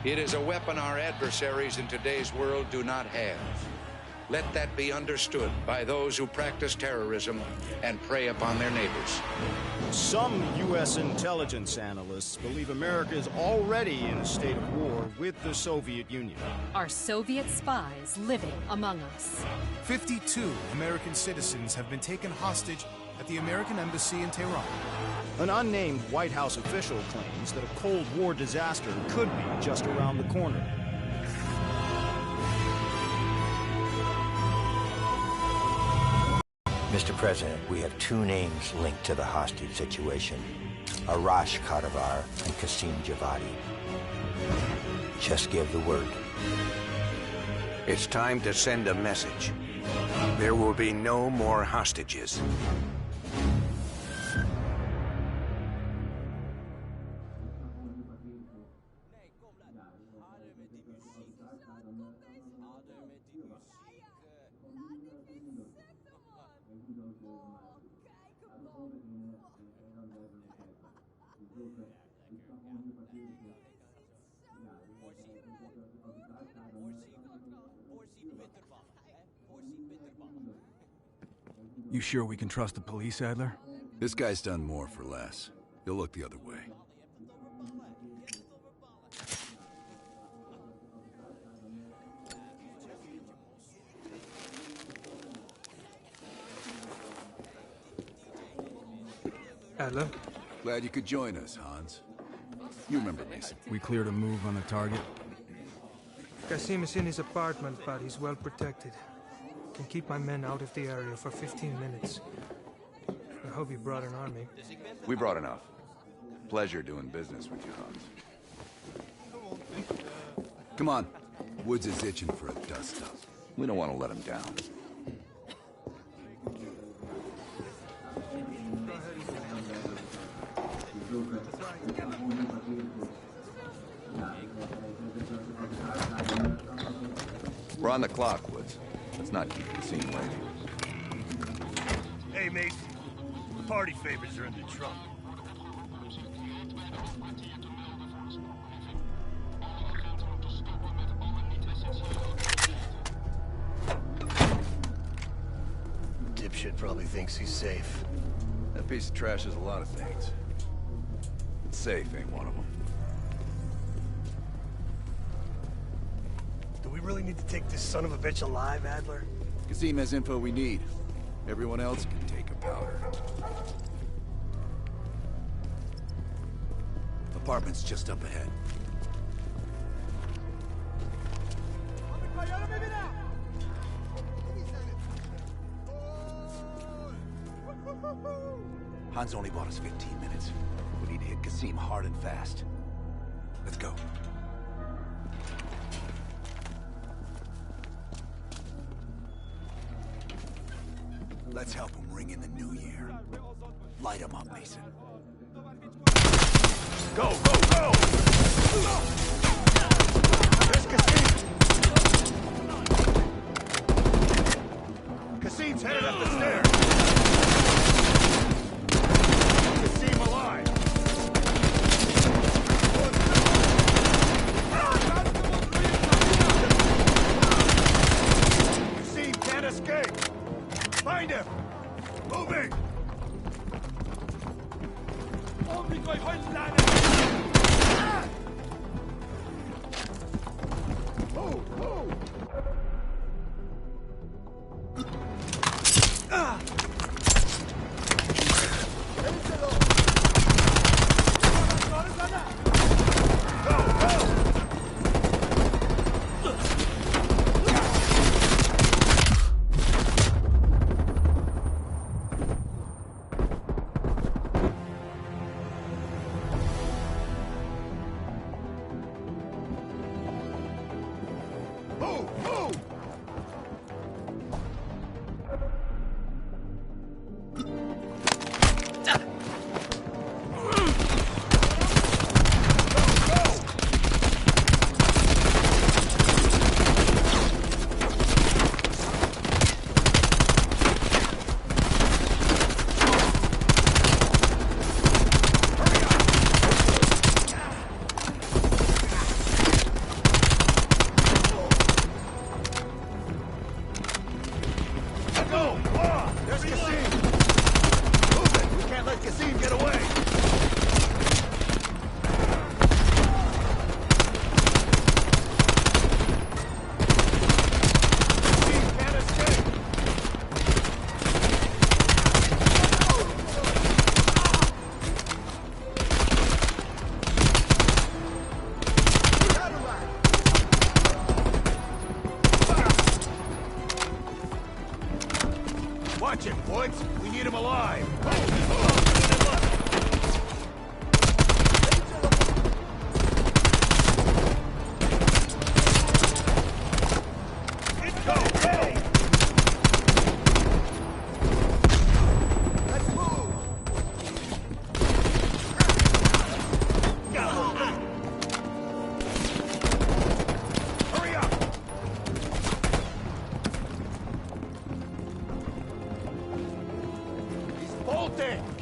It is a weapon our adversaries in today's world do not have. Let that be understood by those who practice terrorism and prey upon their neighbors. Some U.S. intelligence analysts believe America is already in a state of war with the Soviet Union. Are Soviet spies living among us? 52 American citizens have been taken hostage at the American Embassy in Tehran. An unnamed White House official claims that a Cold War disaster could be just around the corner. Mr. President, we have two names linked to the hostage situation. Arash Kadivar and Qasim Javadi. Just give the word. It's time to send a message. There will be no more hostages. You sure we can trust the police, Adler? This guy's done more for less. He'll look the other way. Adler? Glad you could join us, Hans. You remember Mason. We cleared a move on the target? Qasim is in his apartment, but he's well protected. Can keep my men out of the area for 15 minutes. I hope you brought an army. We brought enough. Pleasure doing business with you, Hans. Come on. Woods is itching for a dust-up. We don't want to let him down. We're on the clock, Woods. Let's not keep the scene waiting. Hey, Mason. The party favors are in the trunk. Dipshit probably thinks he's safe. That piece of trash is a lot of things. But safe ain't one of them. Do we really need to take this son of a bitch alive, Adler? Qasim has info we need. Everyone else can take a powder. Apartment's just up ahead. Hans only bought us 15 minutes. We need to hit Qasim hard and fast. Let's go. Let's help him ring in the new year. Light him up, Mason. Go, go, go! There's Qasim! Qasim's headed up the stairs! Qasim alive! Qasim can't escape! Find him! Moving! Woods, we need him alive!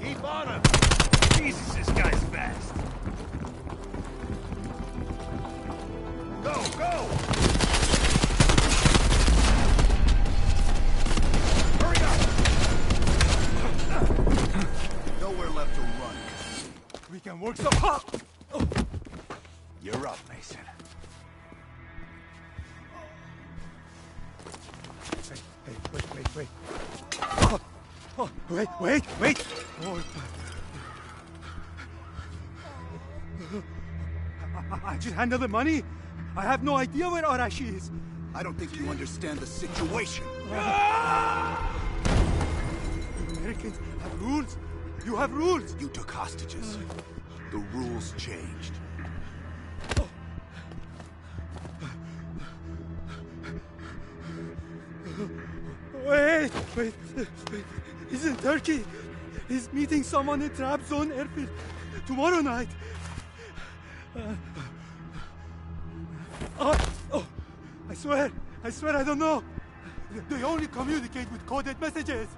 Keep on him! Jesus, this guy's fast! Go, go! Hurry up! Nowhere left to run. We can work some up! You're up, Mason. Hey, wait. Oh, wait! Oh. I just handle the money. I have no idea where Arashi is. I don't think you understand the situation. Americans have rules. You have rules. You took hostages. The rules changed. Wait. He's in Turkey. He's meeting someone in Trap Zone airfield tomorrow night. I swear I don't know. They only communicate with coded messages.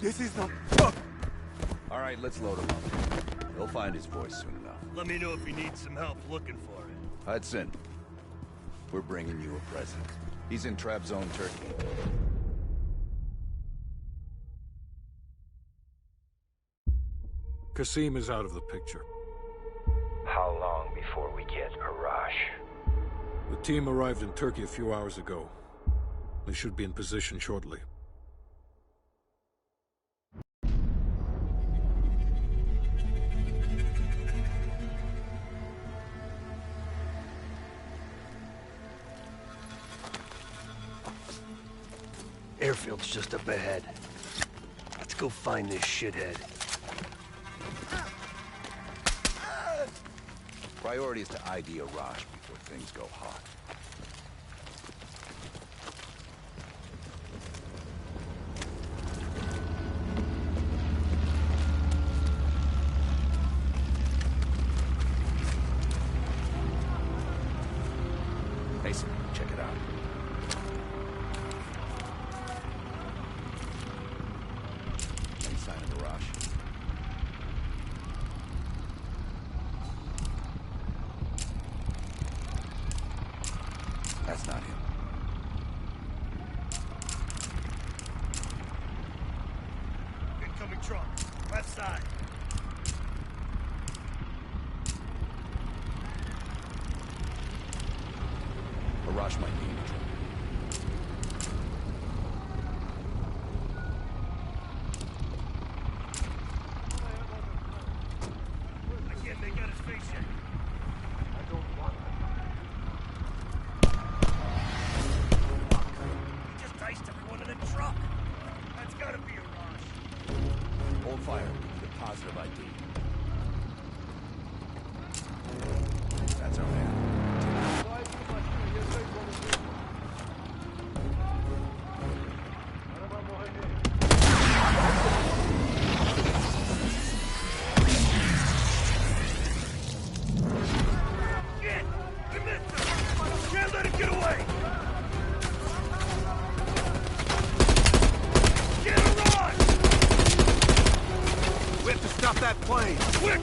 This is not... All right, let's load him up. He'll find his voice soon enough. Let me know if you need some help looking for it. Hudson, we're bringing you a present. He's in Trap Zone, Turkey. Kasim is out of the picture. How long before we get Arash? The team arrived in Turkey a few hours ago. They should be in position shortly. Airfield's just up ahead. Let's go find this shithead. Priority is to ID Arash before things go hot. Mason, check it out. Any sign of Arash? That's not him. Incoming truck. Left side. Arash might be in trouble. I can't make out his face yet. I don't want He just diced everyone in the truck. That's gotta be Arash. Hold fire. We need a positive ID. That's our man. Stop that plane! Quick!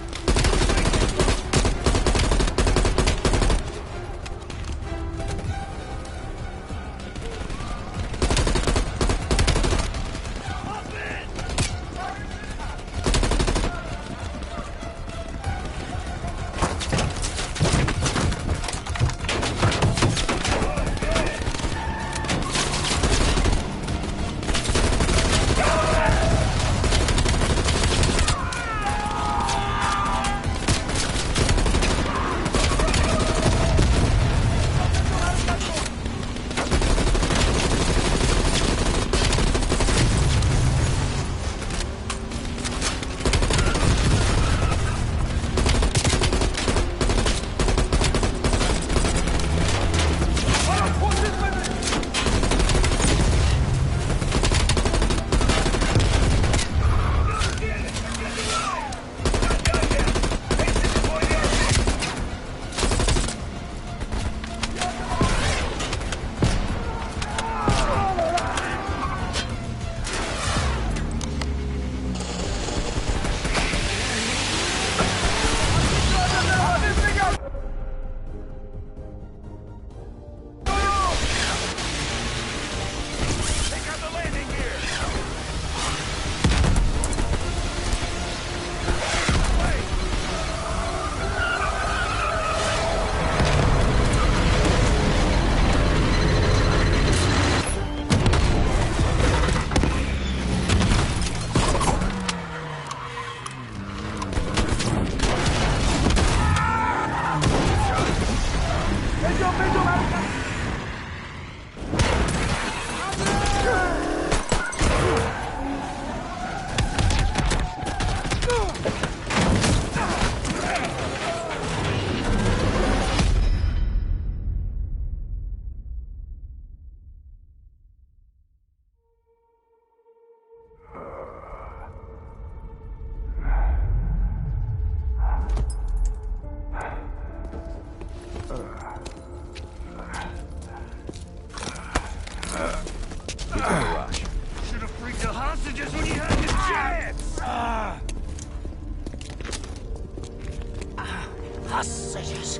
Hostages.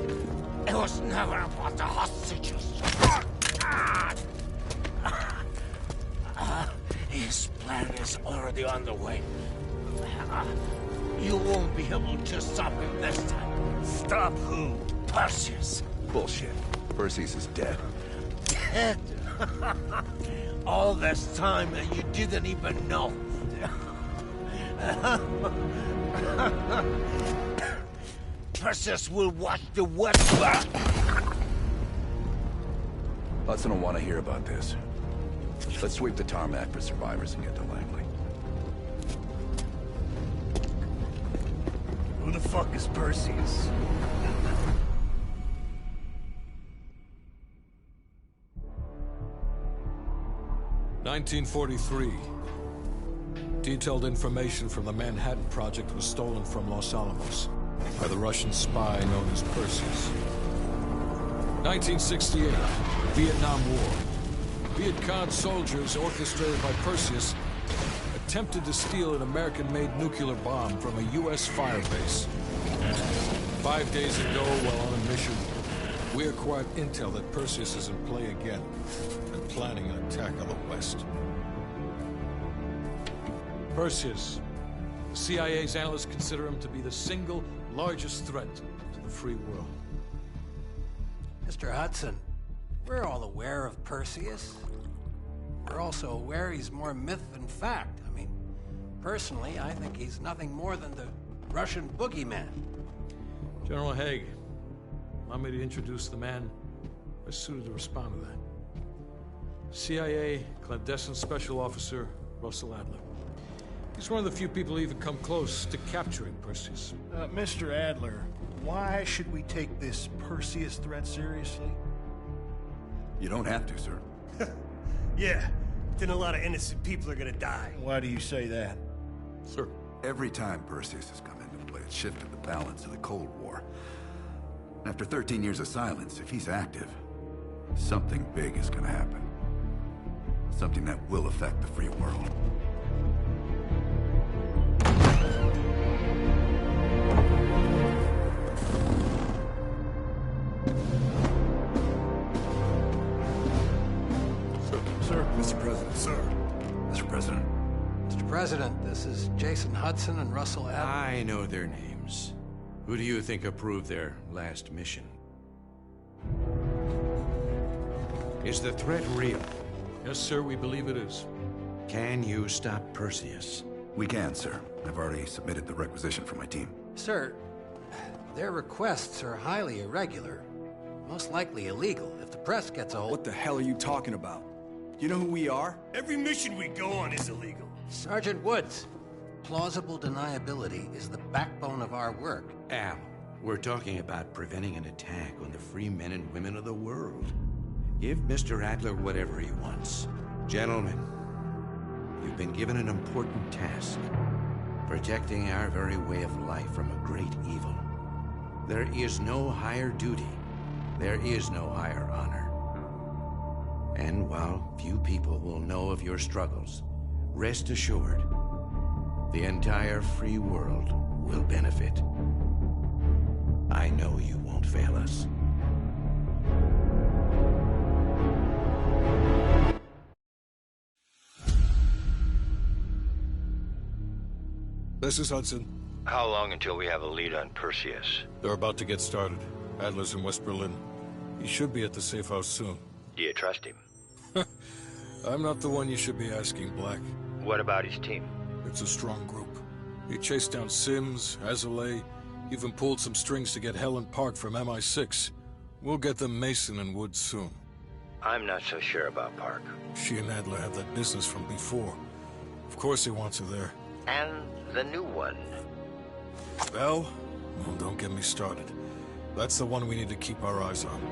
It was never about the hostages. His plan is already underway. You won't be able to stop him this time. Stop who? Perseus. Bullshit. Perseus is dead. Dead? All this time and you didn't even know. Perseus will watch the West Bank. Hudson will want to hear about this. Let's sweep the tarmac for survivors and get to Langley. Who the fuck is Perseus? (1943). Detailed information from the Manhattan Project was stolen from Los Alamos by the Russian spy known as Perseus. 1968, Vietnam War. Viet Cong soldiers, orchestrated by Perseus, attempted to steal an American-made nuclear bomb from a U.S. firebase. 5 days ago, while on a mission, we acquired intel that Perseus is in play again and planning an attack on the West. Perseus. The CIA's analysts consider him to be the single largest threat to the free world. Mr. Hudson, we're all aware of Perseus. We're also aware he's more myth than fact. I mean, personally, I think he's nothing more than the Russian boogeyman. General Haig, allow me to introduce the man best suited to respond to that. CIA clandestine special officer Russell Adler. He's one of the few people who even come close to capturing Perseus. Mr. Adler, why should we take this Perseus threat seriously? You don't have to, sir. Yeah, then a lot of innocent people are gonna die. Why do you say that? Sir. Every time Perseus has come into play, it's shifted the balance of the Cold War. After 13 years of silence, if he's active, something big is gonna happen. Something that will affect the free world. Mr. President. Sir. Mr. President. Mr. President, this is Jason Hudson and Russell Adler. I know their names. Who do you think approved their last mission? Is the threat real? Yes, sir, we believe it is. Can you stop Perseus? We can, sir. I've already submitted the requisition for my team. Sir, their requests are highly irregular. Most likely illegal if the press gets a hold. What the hell are you talking about? You know who we are? Every mission we go on is illegal. Sergeant Woods, plausible deniability is the backbone of our work. Al, we're talking about preventing an attack on the free men and women of the world. Give Mr. Adler whatever he wants. Gentlemen, you've been given an important task. Protecting our very way of life from a great evil. There is no higher duty. There is no higher honor. And while few people will know of your struggles, rest assured, the entire free world will benefit. I know you won't fail us. This is Hudson. How long until we have a lead on Perseus? They're about to get started. Adler's in West Berlin. He should be at the safe house soon. Do you trust him? I'm not the one you should be asking, Black. What about his team? It's a strong group. He chased down Sims, Azalea, even pulled some strings to get Helen Park from MI6. We'll get them Mason and Wood soon. I'm not so sure about Park. She and Adler have that business from before. Of course he wants her there. And the new one. Bell? Well, don't get me started. That's the one we need to keep our eyes on.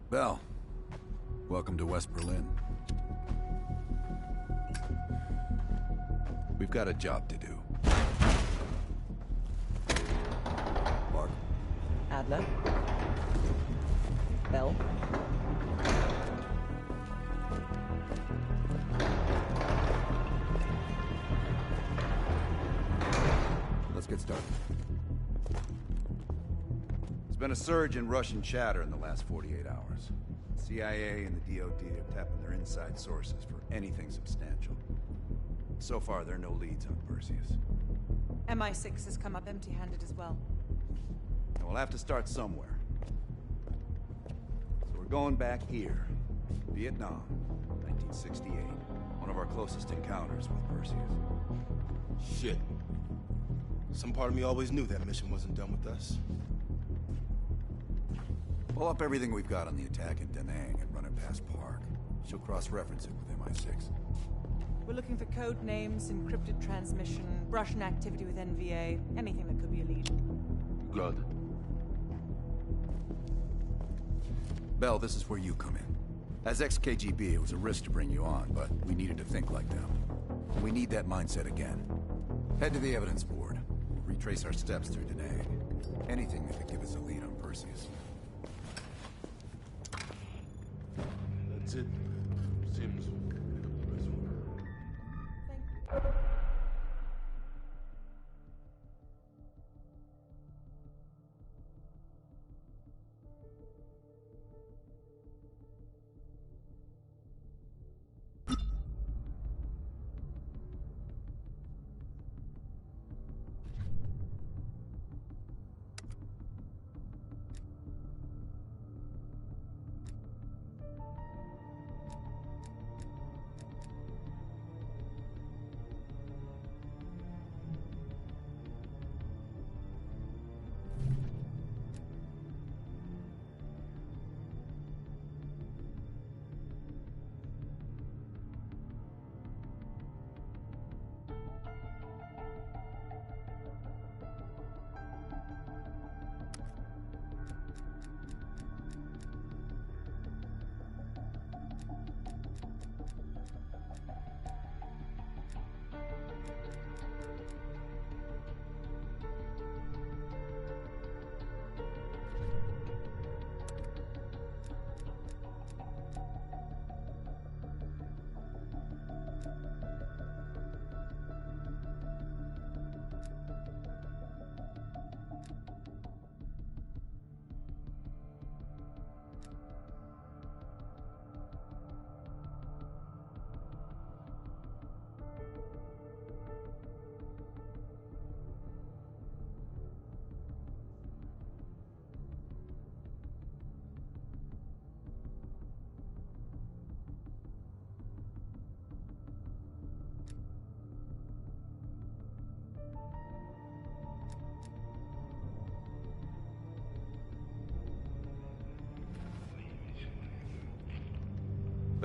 Bell, welcome to West Berlin. We've got a job to do. Mark. Adler. Bell. Let's get started. There's been a surge in Russian chatter in the last 48 hours. The CIA and the DoD are tapping their inside sources for anything substantial. So far, there are no leads on Perseus. MI6 has come up empty-handed as well. And we'll have to start somewhere. So we're going back here. Vietnam, 1968. One of our closest encounters with Perseus. Shit. Some part of me always knew that mission wasn't done with us. Pull up everything we've got on the attack in Da Nang and run it past Park. She'll cross-reference it with MI6. We're looking for code names, encrypted transmission, Russian activity with NVA, anything that could be a lead. Good. Bell, this is where you come in. As ex-KGB, it was a risk to bring you on, but we needed to think like them. And we need that mindset again. Head to the evidence board. We'll retrace our steps through Da Nang. Anything that could give us a lead on Perseus. That's it. Seems reasonable. Thank you.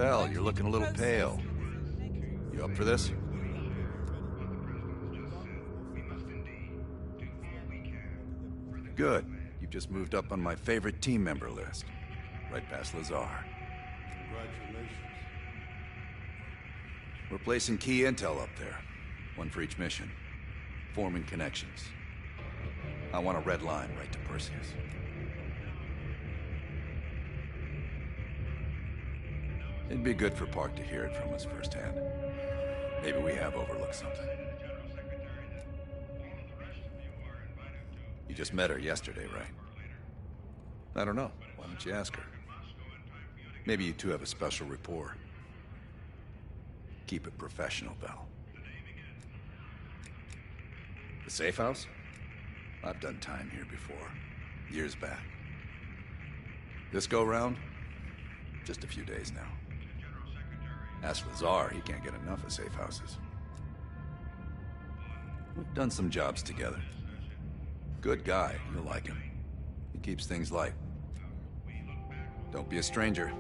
Belle, you're looking a little pale. You up for this? Good. You've just moved up on my favorite team member list. Right past Lazar. Congratulations. We're placing key intel up there. One for each mission. Forming connections. I want a red line right to Perseus. It'd be good for Park to hear it from us firsthand. Maybe we have overlooked something. You just met her yesterday, right? I don't know. Why don't you ask her? Maybe you two have a special rapport. Keep it professional, Belle. The safe house? I've done time here before. Years back. This go-round? Just a few days now. Ask Lazar, he can't get enough of safe houses. We've done some jobs together. Good guy, you'll like him. He keeps things light. Don't be a stranger.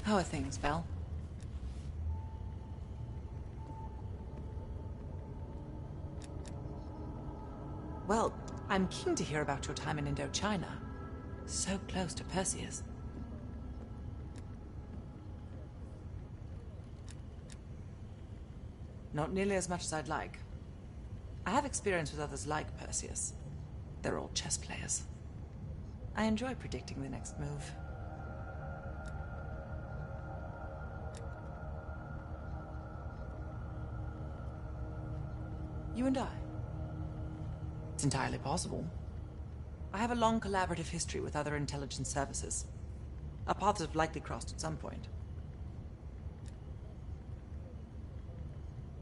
How are things, Belle? Well, I'm keen to hear about your time in Indochina. So close to Perseus. Not nearly as much as I'd like. I have experience with others like Perseus. They're all chess players. I enjoy predicting the next move. You and I? It's entirely possible. I have a long collaborative history with other intelligence services. Our paths have likely crossed at some point.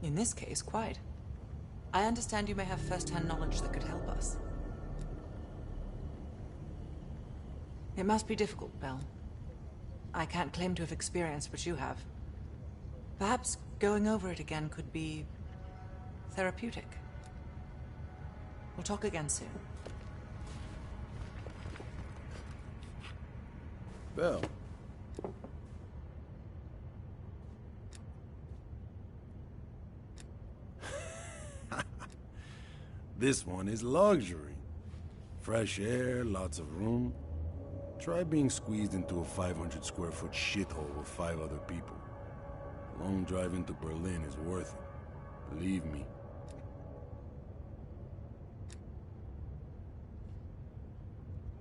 In this case, quite. I understand you may have first-hand knowledge that could help us. It must be difficult, Belle. I can't claim to have experienced what you have. Perhaps going over it again could be therapeutic. We'll talk again soon. Belle. This one is luxury. Fresh air, lots of room. Try being squeezed into a 500 square foot shithole with 5 other people. A long drive into Berlin is worth it. Believe me.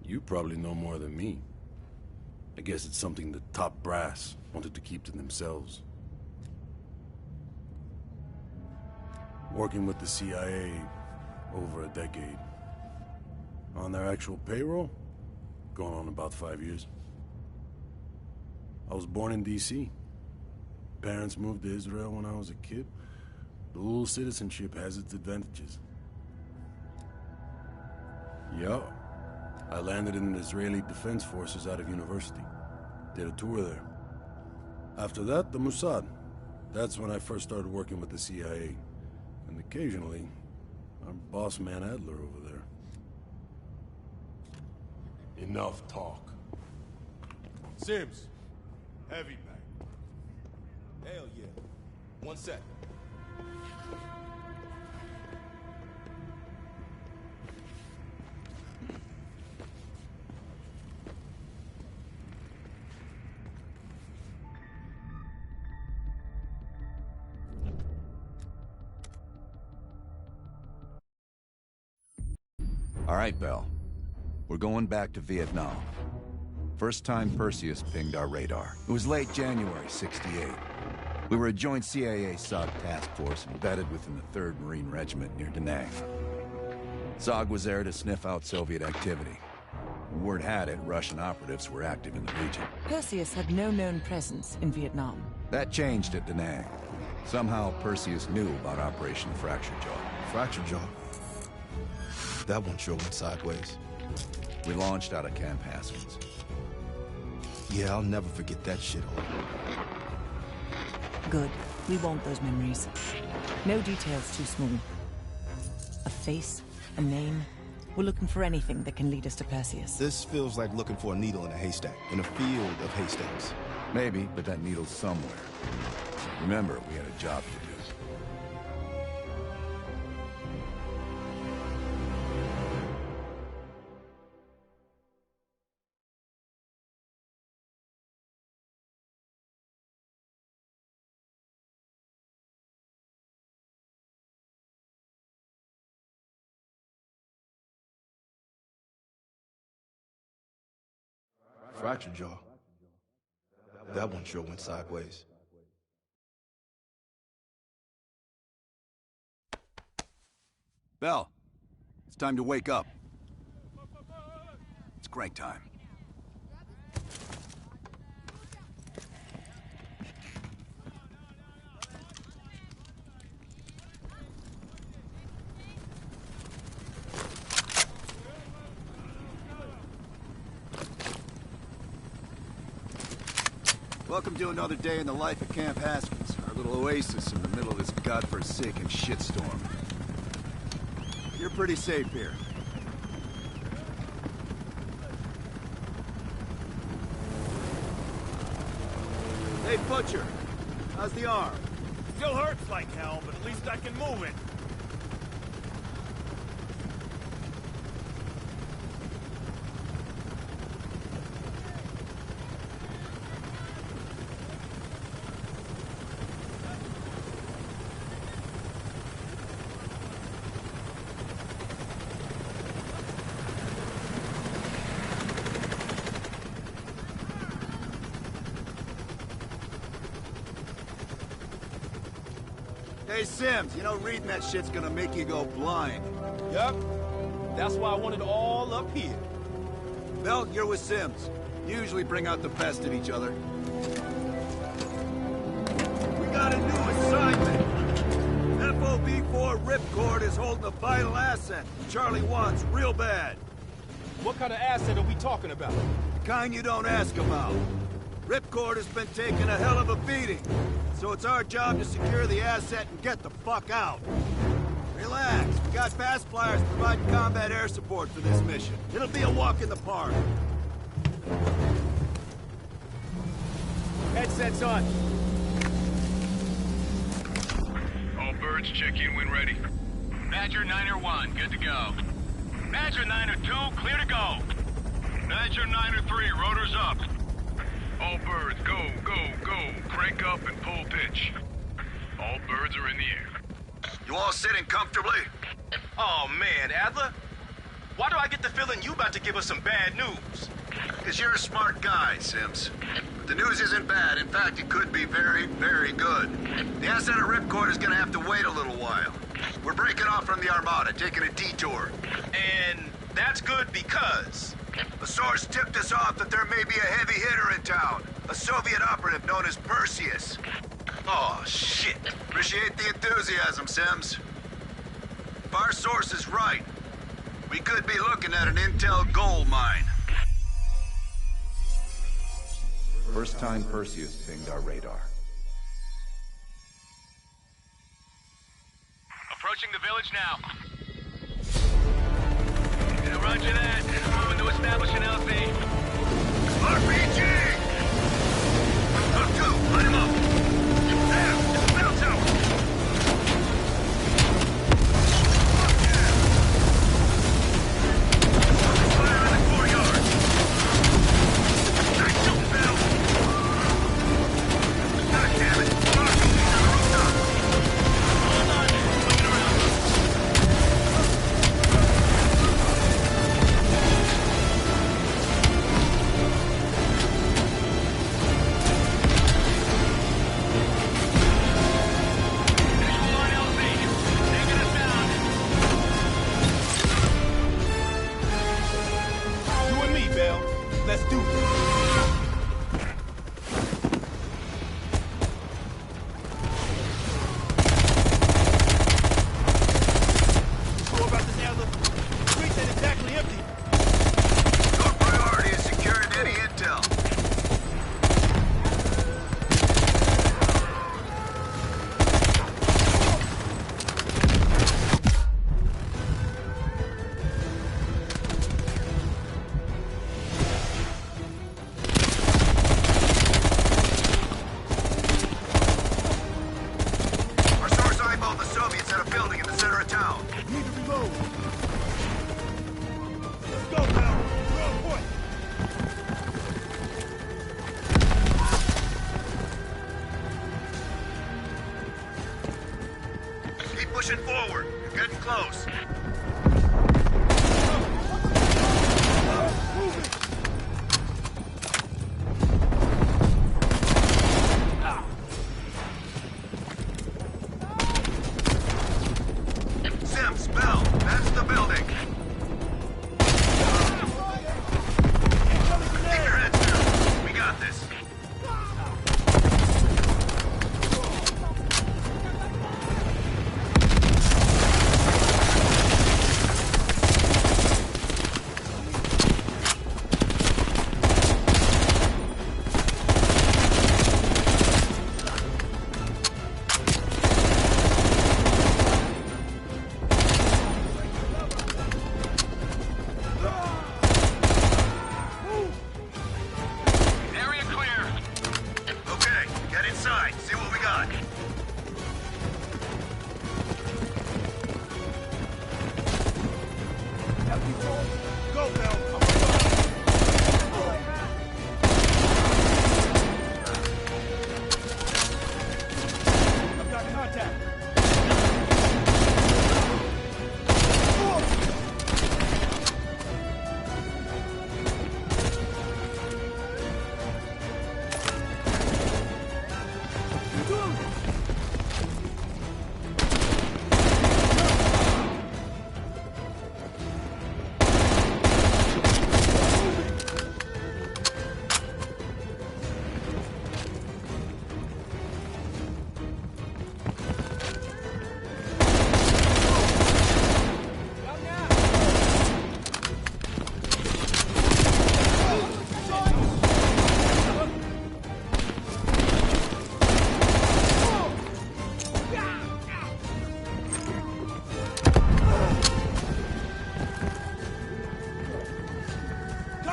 You probably know more than me. I guess it's something the top brass wanted to keep to themselves. Working with the CIA over a decade. On their actual payroll, going on about 5 years. I was born in D.C. Parents moved to Israel when I was a kid. Dual citizenship has its advantages. Yup. I landed in the Israeli Defense Forces out of university. Did a tour there. After that, the Mossad. That's when I first started working with the CIA. And occasionally, our boss man Adler over there. Enough talk. Sims, heavy bag. Hell yeah. 1 sec. All right, Belle. We're going back to Vietnam. First time Perseus pinged our radar. It was late January, '68. We were a joint CIA-SOG task force embedded within the 3rd Marine Regiment near Da Nang. SOG was there to sniff out Soviet activity. Word had it, Russian operatives were active in the region. Perseus had no known presence in Vietnam. That changed at Da Nang. Somehow Perseus knew about Operation Fracture Jaw. Fracture Jaw? That one sure went sideways. We launched out of Camp Haskins. Yeah, I'll never forget that shithole. Good. We want those memories. No details too small. face, a name. We're looking for anything that can lead us to Perseus. This feels like looking for a needle in a haystack, in a field of haystacks. Maybe, but that needle's somewhere. Remember, we had a job to do. Fractured jaw. That one sure went sideways. Bell, it's time to wake up. It's crank time. Welcome to another day in the life of Camp Haskins, our little oasis in the middle of this godforsaken shitstorm. You're pretty safe here. Hey, Butcher, how's the arm? Still hurts like hell, but at least I can move it. Hey, Sims, you know reading that shit's gonna make you go blind. Yup. That's why I want it all up here. Bell, you're with Sims. You usually bring out the best in each other. We got a new assignment. FOB-4 Ripcord is holding a vital asset Charlie wants real bad. What kind of asset are we talking about? The kind you don't ask about. Ripcord has been taking a hell of a beating, so it's our job to secure the asset and get the fuck out. Relax, we got fast flyers providing combat air support for this mission. It'll be a walk in the park. Headsets on. All birds, check in when ready. Badger 9-1, good to go. Badger 9-2, clear to go. Badger 9-3, rotors up. All birds, go, go, go. Crank up and pull pitch. All birds are in the air. You all sitting comfortably? Oh man, Adler. Why do I get the feeling you about to give us some bad news? Because you're a smart guy, Sims. But the news isn't bad. In fact, it could be very, very good. The asset of Ripcord is gonna have to wait a little while. We're breaking off from the Armada, taking a detour. And that's good because... A source tipped us off that there may be a heavy hitter in town. A Soviet operative known as Perseus. Oh, shit. Appreciate the enthusiasm, Sims. If our source is right, we could be looking at an intel gold mine. First time Perseus pinged our radar. Approaching the village now. Roger that. Moving to establish an LZ. RPG! Up two, line him up. There, it's a bell tower. Fuck yeah! Fire in the courtyard. Nice shooting, Bell. God damn it. Marshal, he's on the rooftop. Hold on. Moving around. Let's do it. What about this now? The streets ain't exactly empty. Your priority is securing any intel.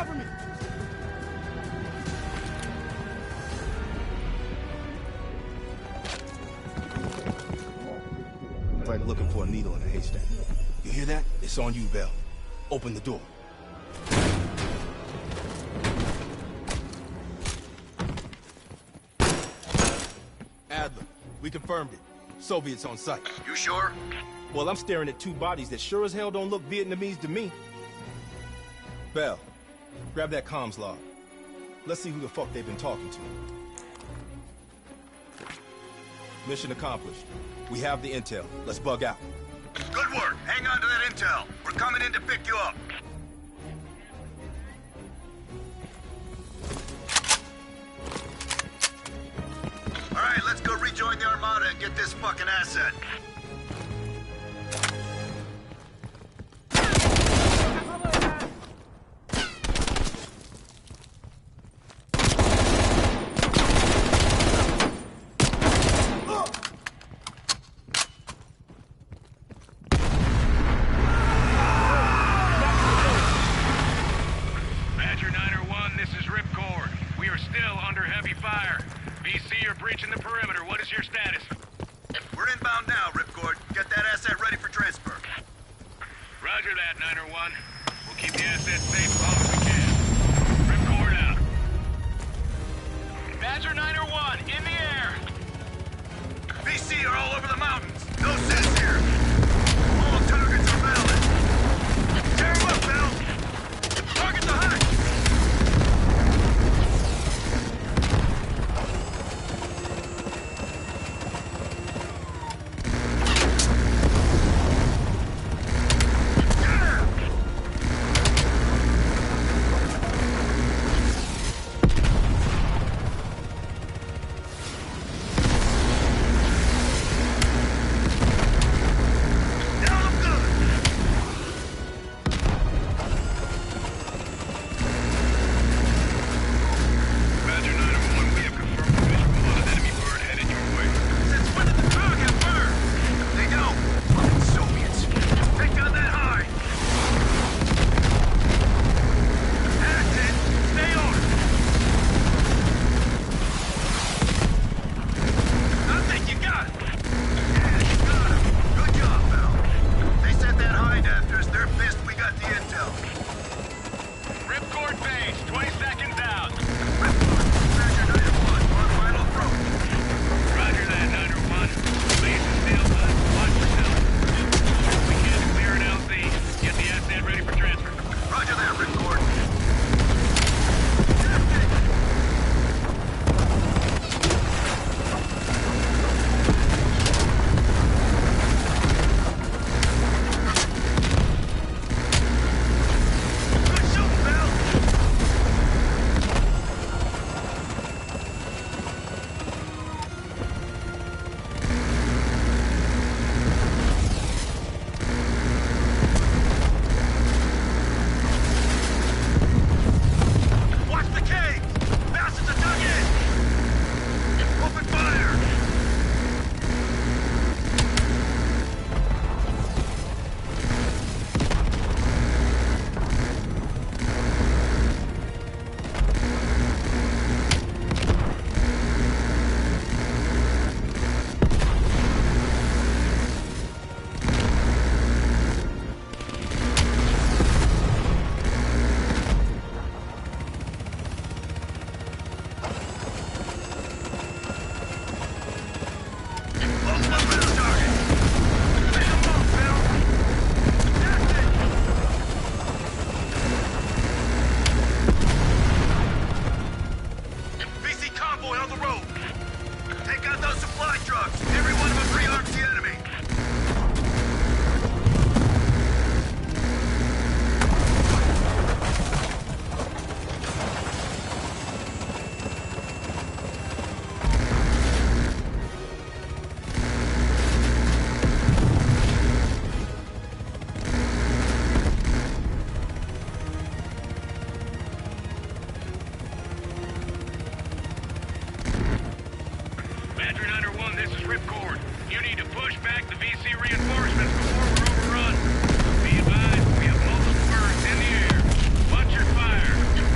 Cover me. Like looking for a needle in a haystack. You hear that? It's on you, Bell. Open the door. Adler, we confirmed it. Soviets on site. You sure? Well, I'm staring at two bodies that sure as hell don't look Vietnamese to me. Bell, grab that comms log. Let's see who the fuck they've been talking to. Mission accomplished. We have the intel. Let's bug out. Good work. Hang on to that intel. We're coming in to pick you up. All right, let's go rejoin the Armada and get this fucking asset. Be advised, we have multiple birds in the air. Watch your fire.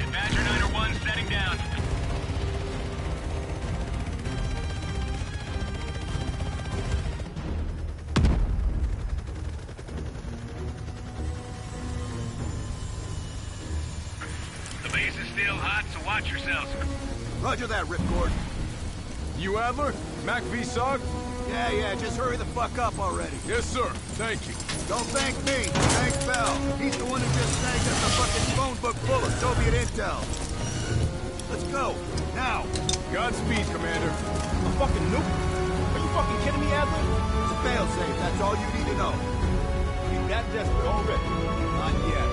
mark. Badger 901 setting down. The base is still hot, so watch yourselves. Roger that, Ripcord. You Adler? Mac V SOG? Yeah, just hurry the fuck up already. Yes, sir. Thank you. Don't thank me. Thank Bell. He's the one who just snagged us a fucking phone book full of Soviet intel. Let's go. Now. Godspeed, Commander. A fucking nuke? Are you fucking kidding me, Adler? It's a failsafe. That's all you need to know. You that desperate already? Not yet.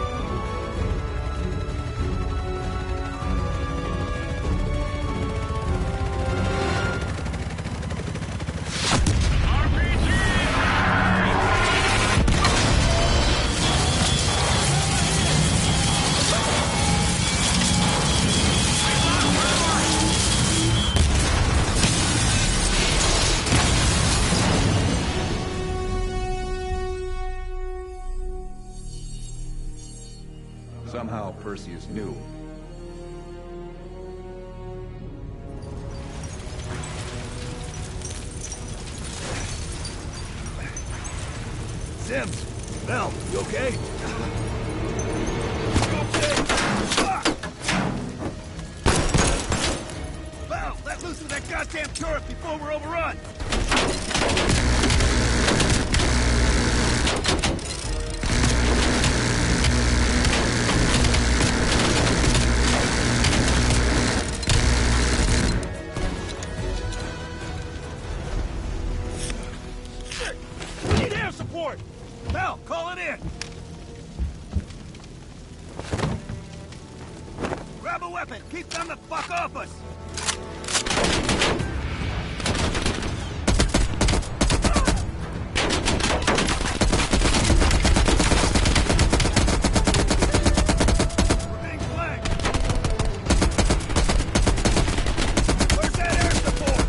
Somehow Perseus knew. Sims! Bell, you okay? Bell, let loose with that goddamn turret before we're overrun! Bell, call it in! Grab a weapon! Keep them the fuck off us! We're being flanked! Where's that air support?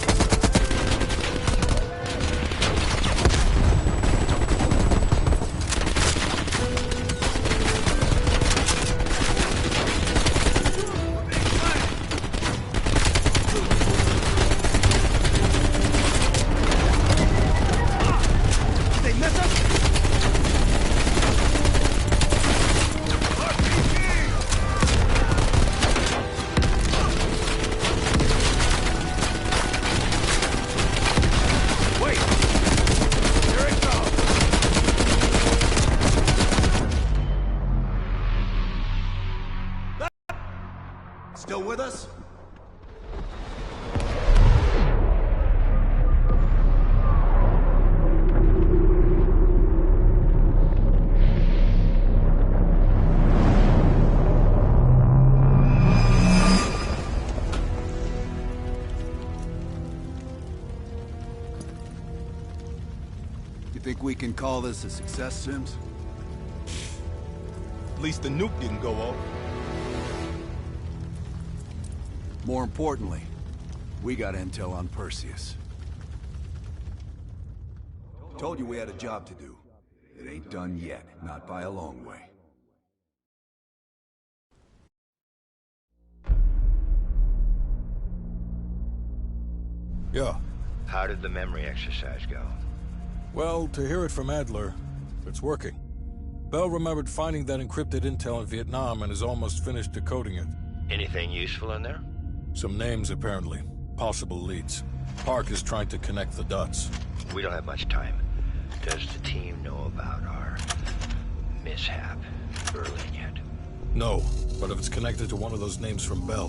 Still with us? You think we can call this a success, Sims? At least the nuke didn't go off. More importantly, we got intel on Perseus. Told you we had a job to do. It ain't done yet, not by a long way. Yeah. How did the memory exercise go? Well, to hear it from Adler, it's working. Bell remembered finding that encrypted intel in Vietnam and is almost finished decoding it. Anything useful in there? Some names, apparently. Possible leads. Park is trying to connect the dots. We don't have much time. Does the team know about our mishap in Berlin yet? No, but if it's connected to one of those names from Bell,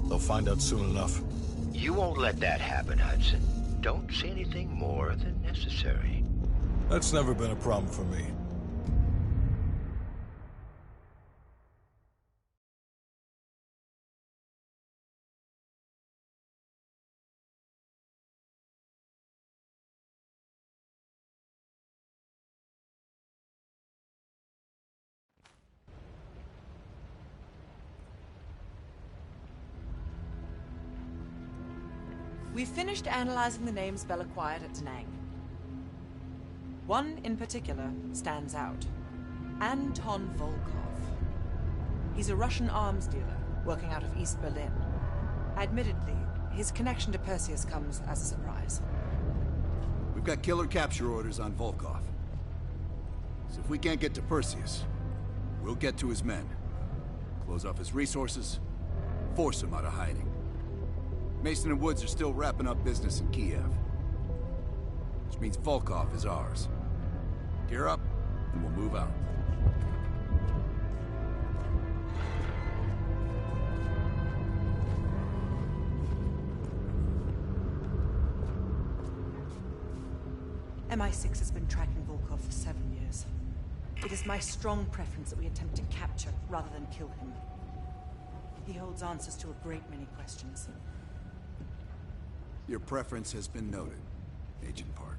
they'll find out soon enough. You won't let that happen, Hudson. Don't say anything more than necessary. That's never been a problem for me. We've finished analyzing the names Bell acquired at Da Nang. One in particular stands out. Anton Volkov. He's a Russian arms dealer, working out of East Berlin. Admittedly, his connection to Perseus comes as a surprise. We've got killer capture orders on Volkov. So if we can't get to Perseus, we'll get to his men. Close off his resources, force him out of hiding. Mason and Woods are still wrapping up business in Kiev. Which means Volkov is ours. Gear up, and we'll move out. MI6 has been tracking Volkov for 7 years. It is my strong preference that we attempt to capture rather than kill him. He holds answers to a great many questions. Your preference has been noted, Agent Park.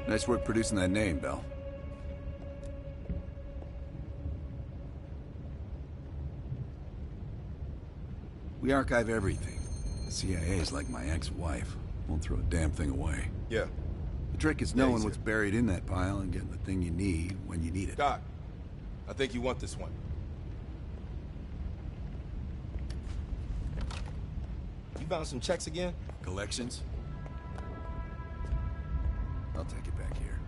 Nice work producing that name, Bell. We archive everything. The CIA is like my ex-wife. Won't throw a damn thing away. Yeah. The trick is knowing what's buried in that pile and getting the thing you need when you need it. Doc, I think you want this one. You found some checks again? Collections? I'll take it back here.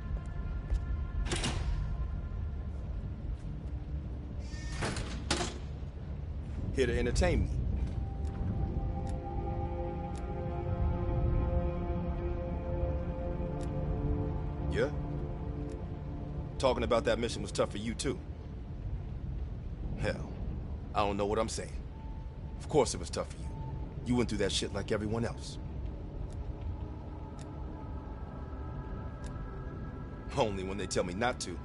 Here to entertain me. Yeah? Talking about that mission was tough for you, too. Hell, I don't know what I'm saying. Of course it was tough for you. You went through that shit like everyone else. Only when they tell me not to.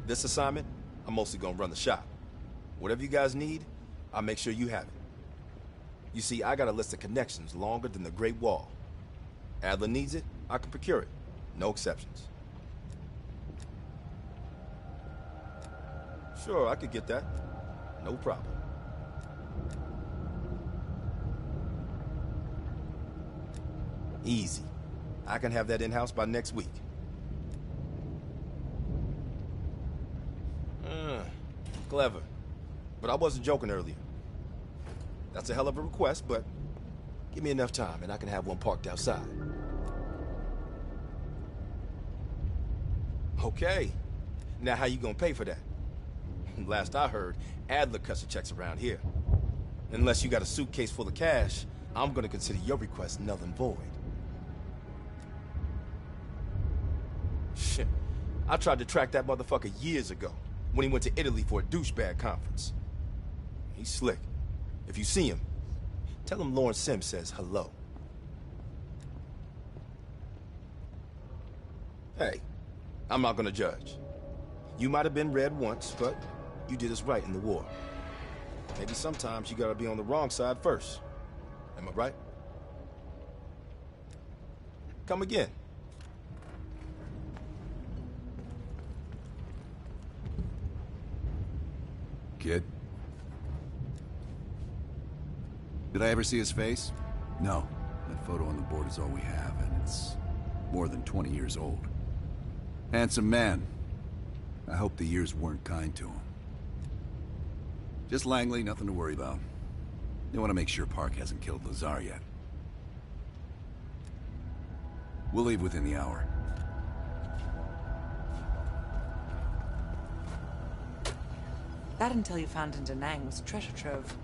This assignment, I'm mostly gonna run the shop. Whatever you guys need, I'll make sure you have it. You see, I got a list of connections longer than the Great Wall. Adler needs it, I can procure it. No exceptions. Sure, I could get that. No problem. Easy. I can have that in-house by next week. Clever. But I wasn't joking earlier. That's a hell of a request, but give me enough time and I can have one parked outside. Okay. Now how you gonna pay for that? Last I heard, Adler cuts the checks around here. Unless you got a suitcase full of cash, I'm gonna consider your request null and void. Shit. I tried to track that motherfucker years ago, when he went to Italy for a douchebag conference. He's slick. If you see him, tell him Lawrence Sims says hello. Hey, I'm not gonna judge. You might have been red once, but you did us right in the war. Maybe sometimes you gotta be on the wrong side first. Am I right? Come again. Kid? Did I ever see his face? No. That photo on the board is all we have, and it's more than 20 years old. Handsome man. I hope the years weren't kind to him. Just Langley, nothing to worry about. They want to make sure Park hasn't killed Lazar yet. We'll leave within the hour. That intel you found in Da Nang was a treasure trove.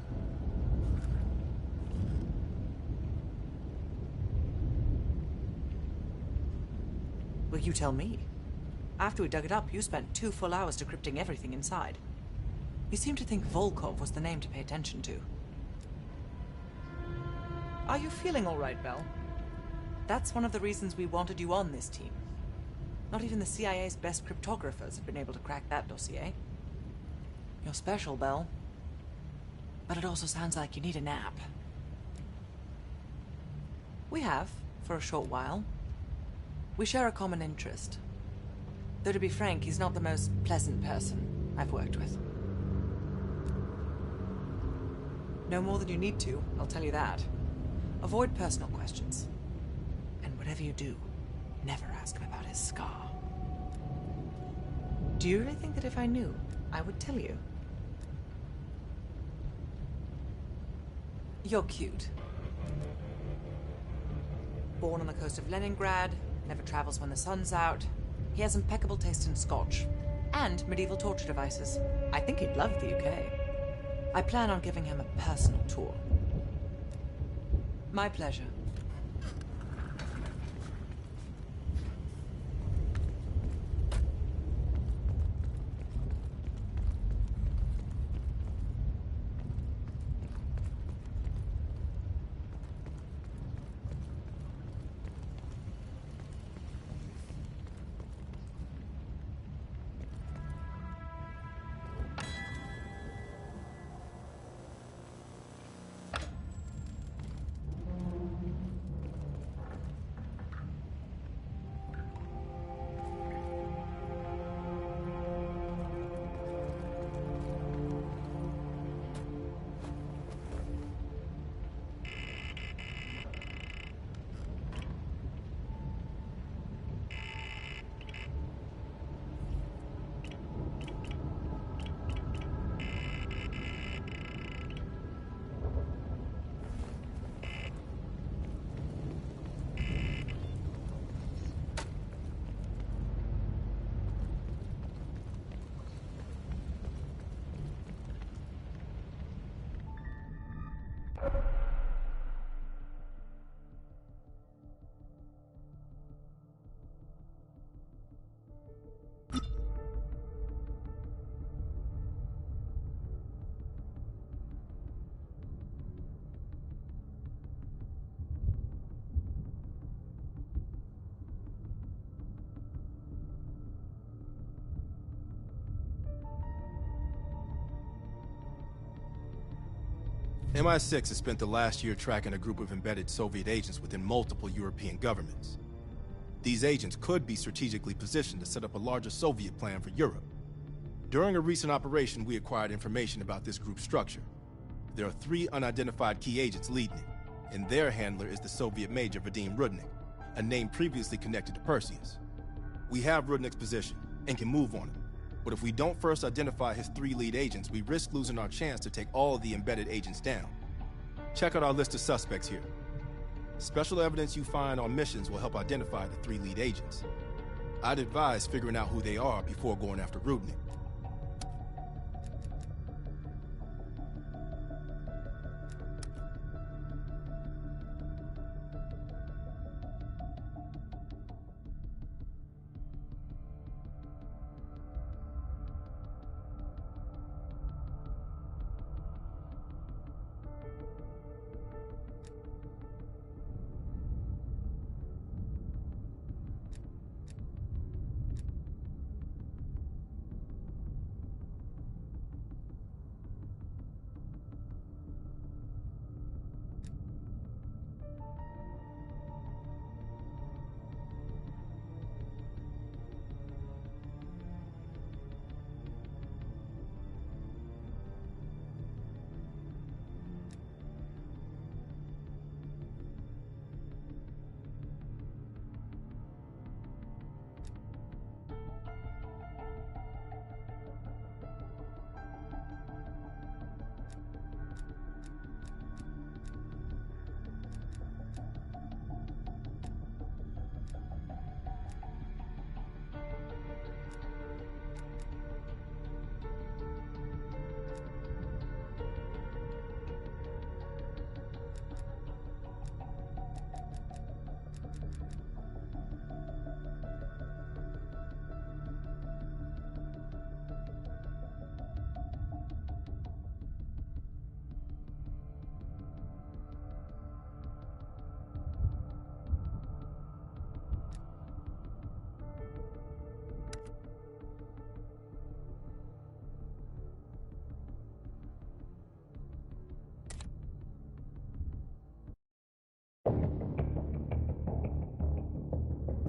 Well, you tell me. After we dug it up, you spent 2 full hours decrypting everything inside. You seem to think Volkov was the name to pay attention to. Are you feeling all right, Bell? That's one of the reasons we wanted you on this team. Not even the CIA's best cryptographers have been able to crack that dossier. You're special, Bell. But it also sounds like you need a nap. We have, for a short while. We share a common interest. Though to be frank, he's not the most pleasant person I've worked with. No more than you need to, I'll tell you that. Avoid personal questions. And whatever you do, never ask him about his scar. Do you really think that if I knew, I would tell you? You're cute. Born on the coast of Leningrad, never travels when the sun's out. He has impeccable taste in scotch and medieval torture devices. I think he'd love the UK. I plan on giving him a personal tour. My pleasure. MI6 has spent the last year tracking a group of embedded Soviet agents within multiple European governments. These agents could be strategically positioned to set up a larger Soviet plan for Europe. During a recent operation, we acquired information about this group's structure. There are 3 unidentified key agents leading it, and their handler is the Soviet Major Vadim Rudnik, a name previously connected to Perseus. We have Rudnik's position and can move on him. But if we don't first identify his 3 lead agents, we risk losing our chance to take all of the embedded agents down. Check out our list of suspects here. Special evidence you find on missions will help identify the 3 lead agents. I'd advise figuring out who they are before going after Rudnik.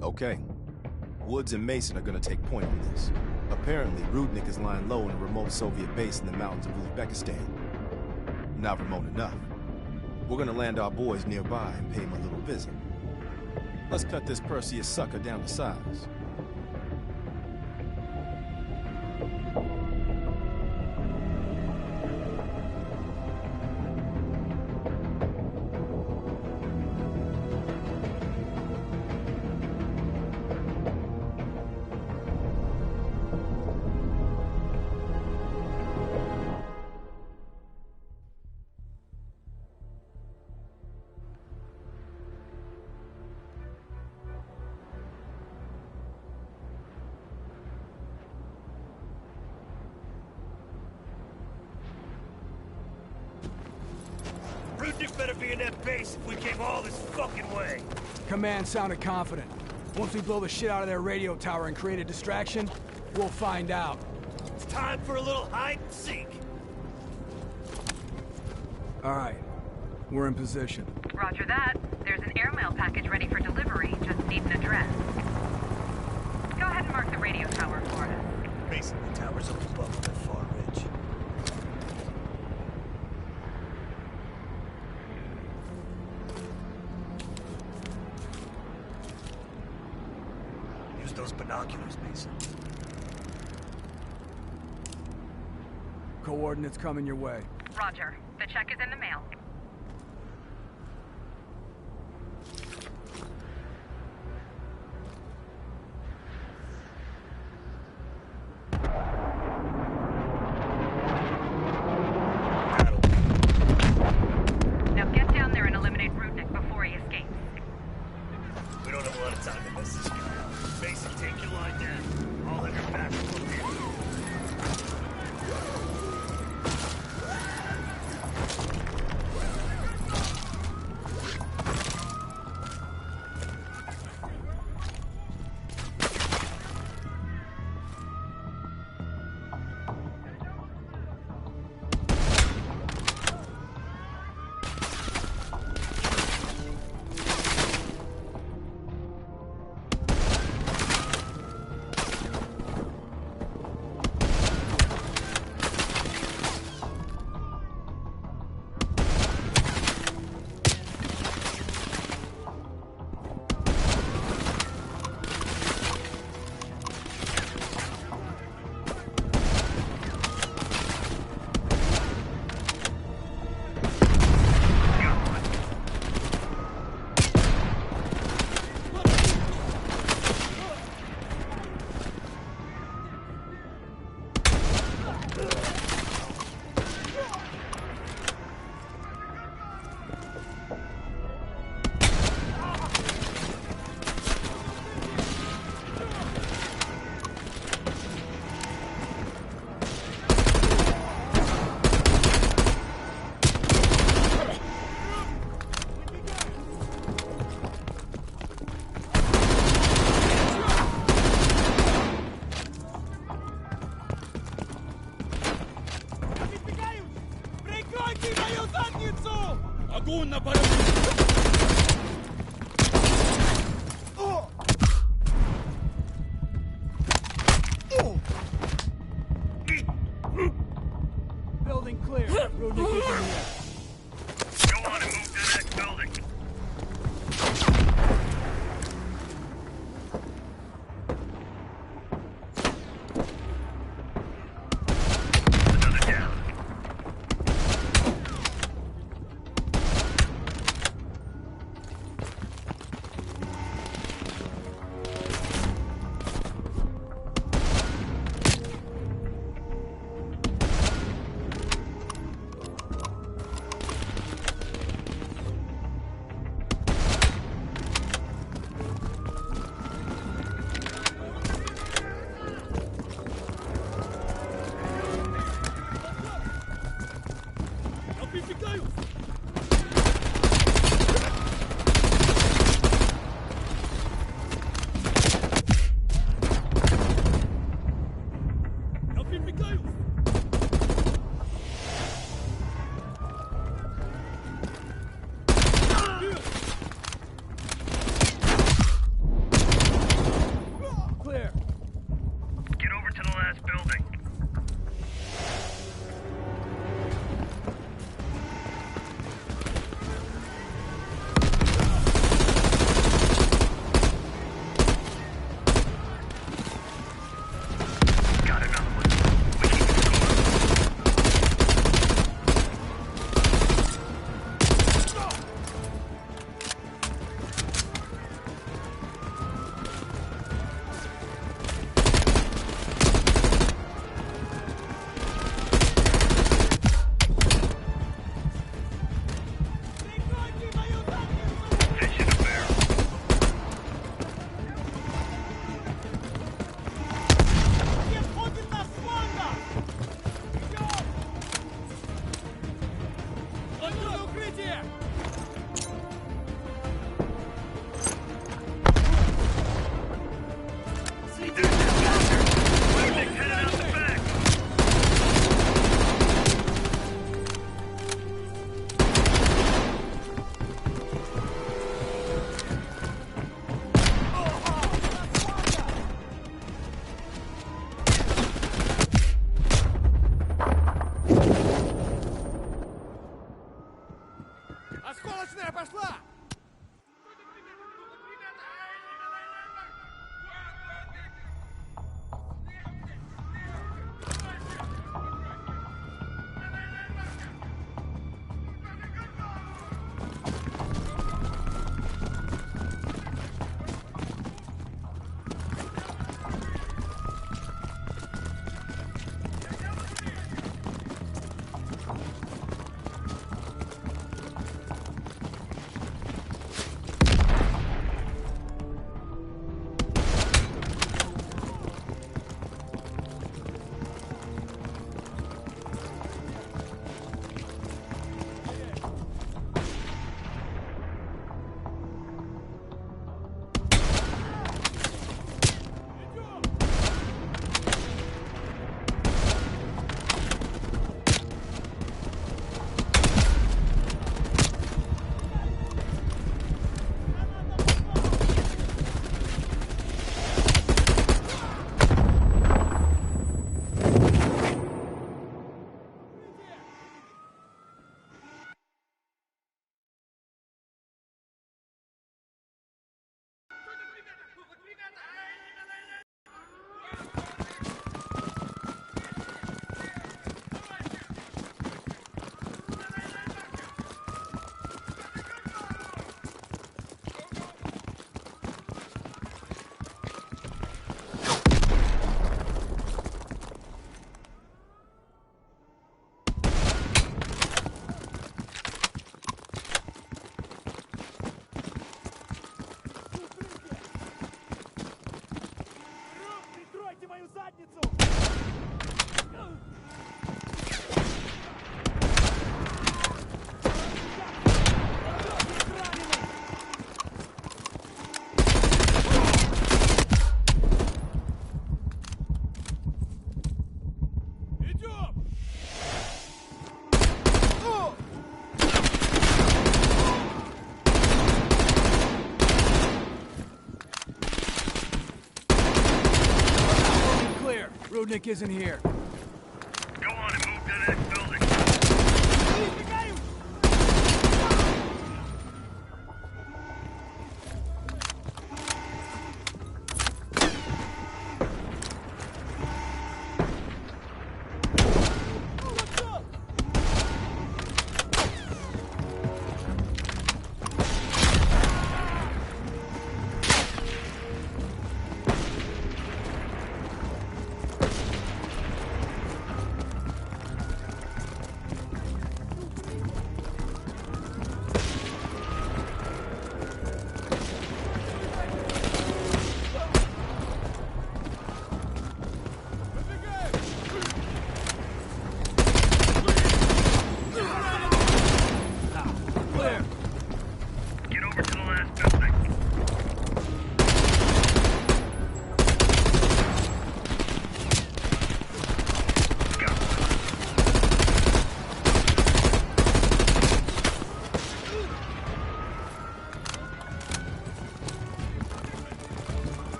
Okay. Woods and Mason are gonna take point on this. Apparently, Rudnik is lying low in a remote Soviet base in the mountains of Uzbekistan. Not remote enough. We're gonna land our boys nearby and pay them a little visit. Let's cut this Perseus sucker down to size. Rudnick better be in that base if we came all this fucking way. Command sounded confident. Once we blow the shit out of their radio tower and create a distraction, we'll find out. It's time for a little hide and seek. All right. We're in position. Roger that. There's an airmail package ready for delivery. Just need an address. Go ahead and mark the radio tower for us. Masonry towers up above on that far ridge. Use those binoculars, Mason. Coordinates coming your way. Roger. The check is in the mail. Now get down there and eliminate Rudnick before he escapes. We don't have a lot of time to mess this guy up. Mason, take your line down. I'll have your back from here. Building clear. Rudnick is in here. Go on and move to the next building. Another down. Rudnick isn't here. Go on and move to the next building.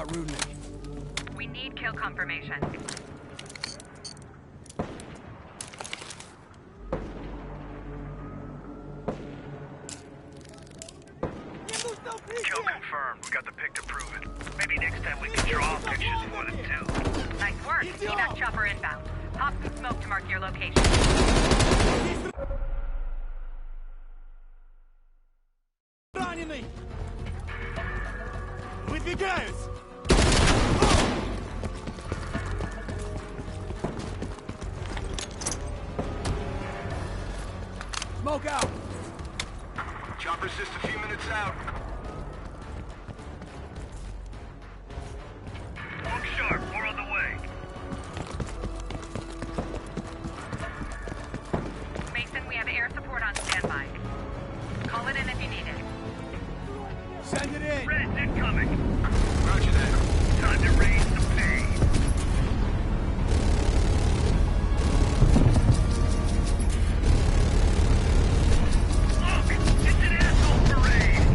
about Rudnick? We need kill confirmation. Kill confirmed. We got the pic to prove it. Maybe next time we can draw pictures more than two. Nice work. Evac chopper inbound. Pop some smoke to mark your location. Раненый! Выдвигаюсь! Smoke out! Chopper's just a few minutes out. Look sharp. We're on the way. Mason, we have air support on standby. Call it in if you need it. Send it in! Red's incoming. Roger that. Time to raise the pay. Look! It's an asshole parade!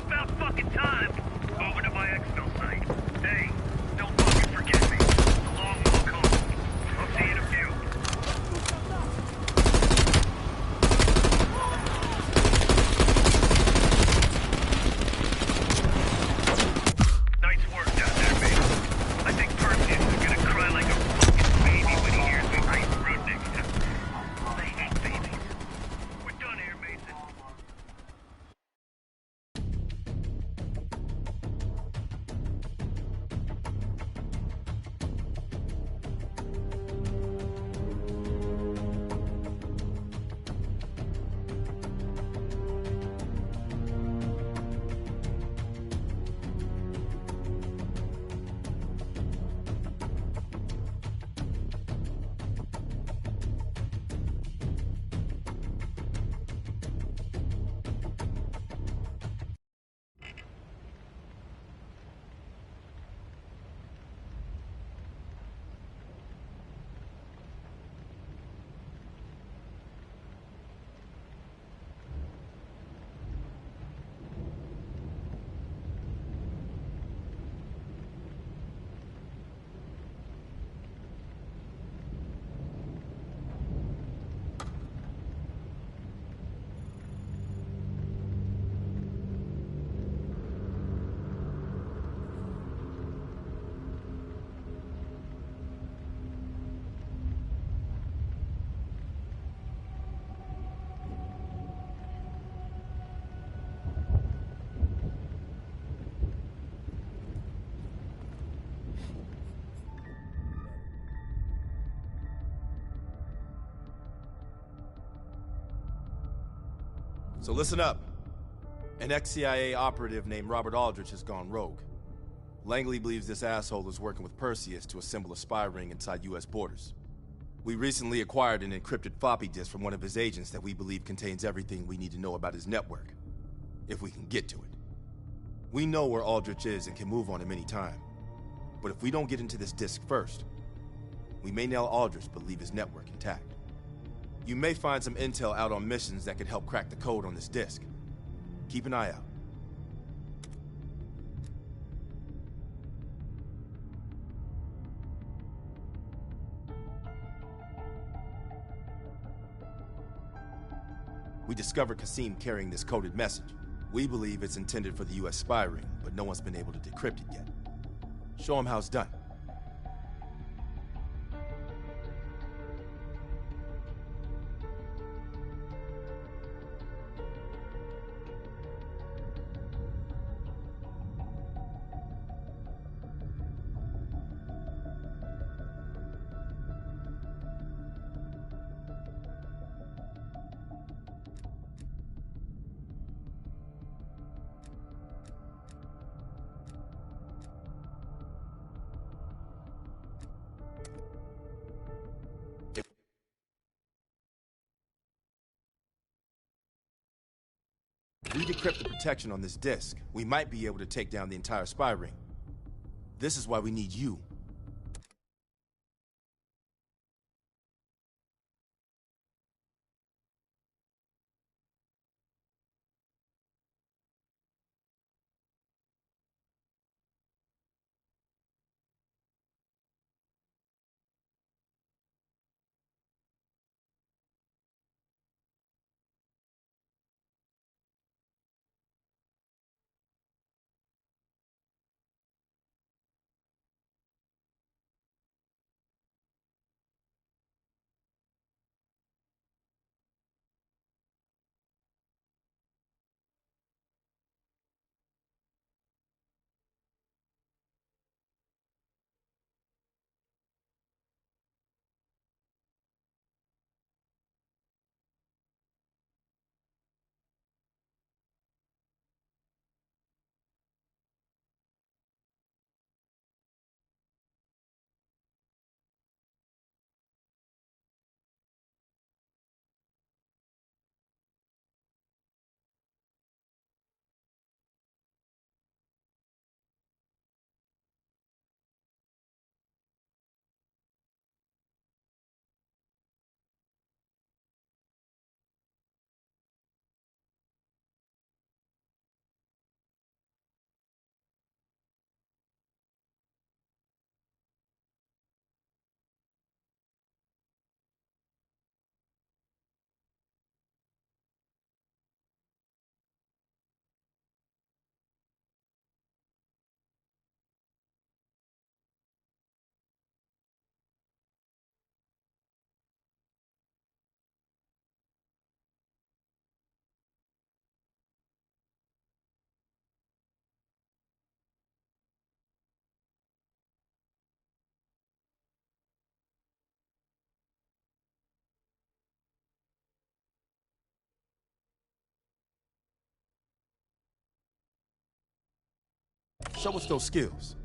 About fucking time. Over to my exfil site. Hey, don't fucking forget me. The long walk home. I'll see you in a few. Nice work down there, mate. I think Perseus is gonna cry like a fucking baby when he hears we ice Rudnick. They hate babies. We're done here, Mason. So listen up. An ex-CIA operative named Robert Aldrich has gone rogue. Langley believes this asshole is working with Perseus to assemble a spy ring inside U.S. borders. We recently acquired an encrypted floppy disk from one of his agents that we believe contains everything we need to know about his network, if we can get to it. We know where Aldrich is and can move on him any time. But if we don't get into this disk first, we may nail Aldrich but leave his network intact. You may find some intel out on missions that could help crack the code on this disk. Keep an eye out. We discovered Kasim carrying this coded message. We believe it's intended for the U.S. spy ring, but no one's been able to decrypt it yet. Show him how it's done. If we decrypt the protection on this disk, we might be able to take down the entire spy ring. This is why we need you. Show us those skills.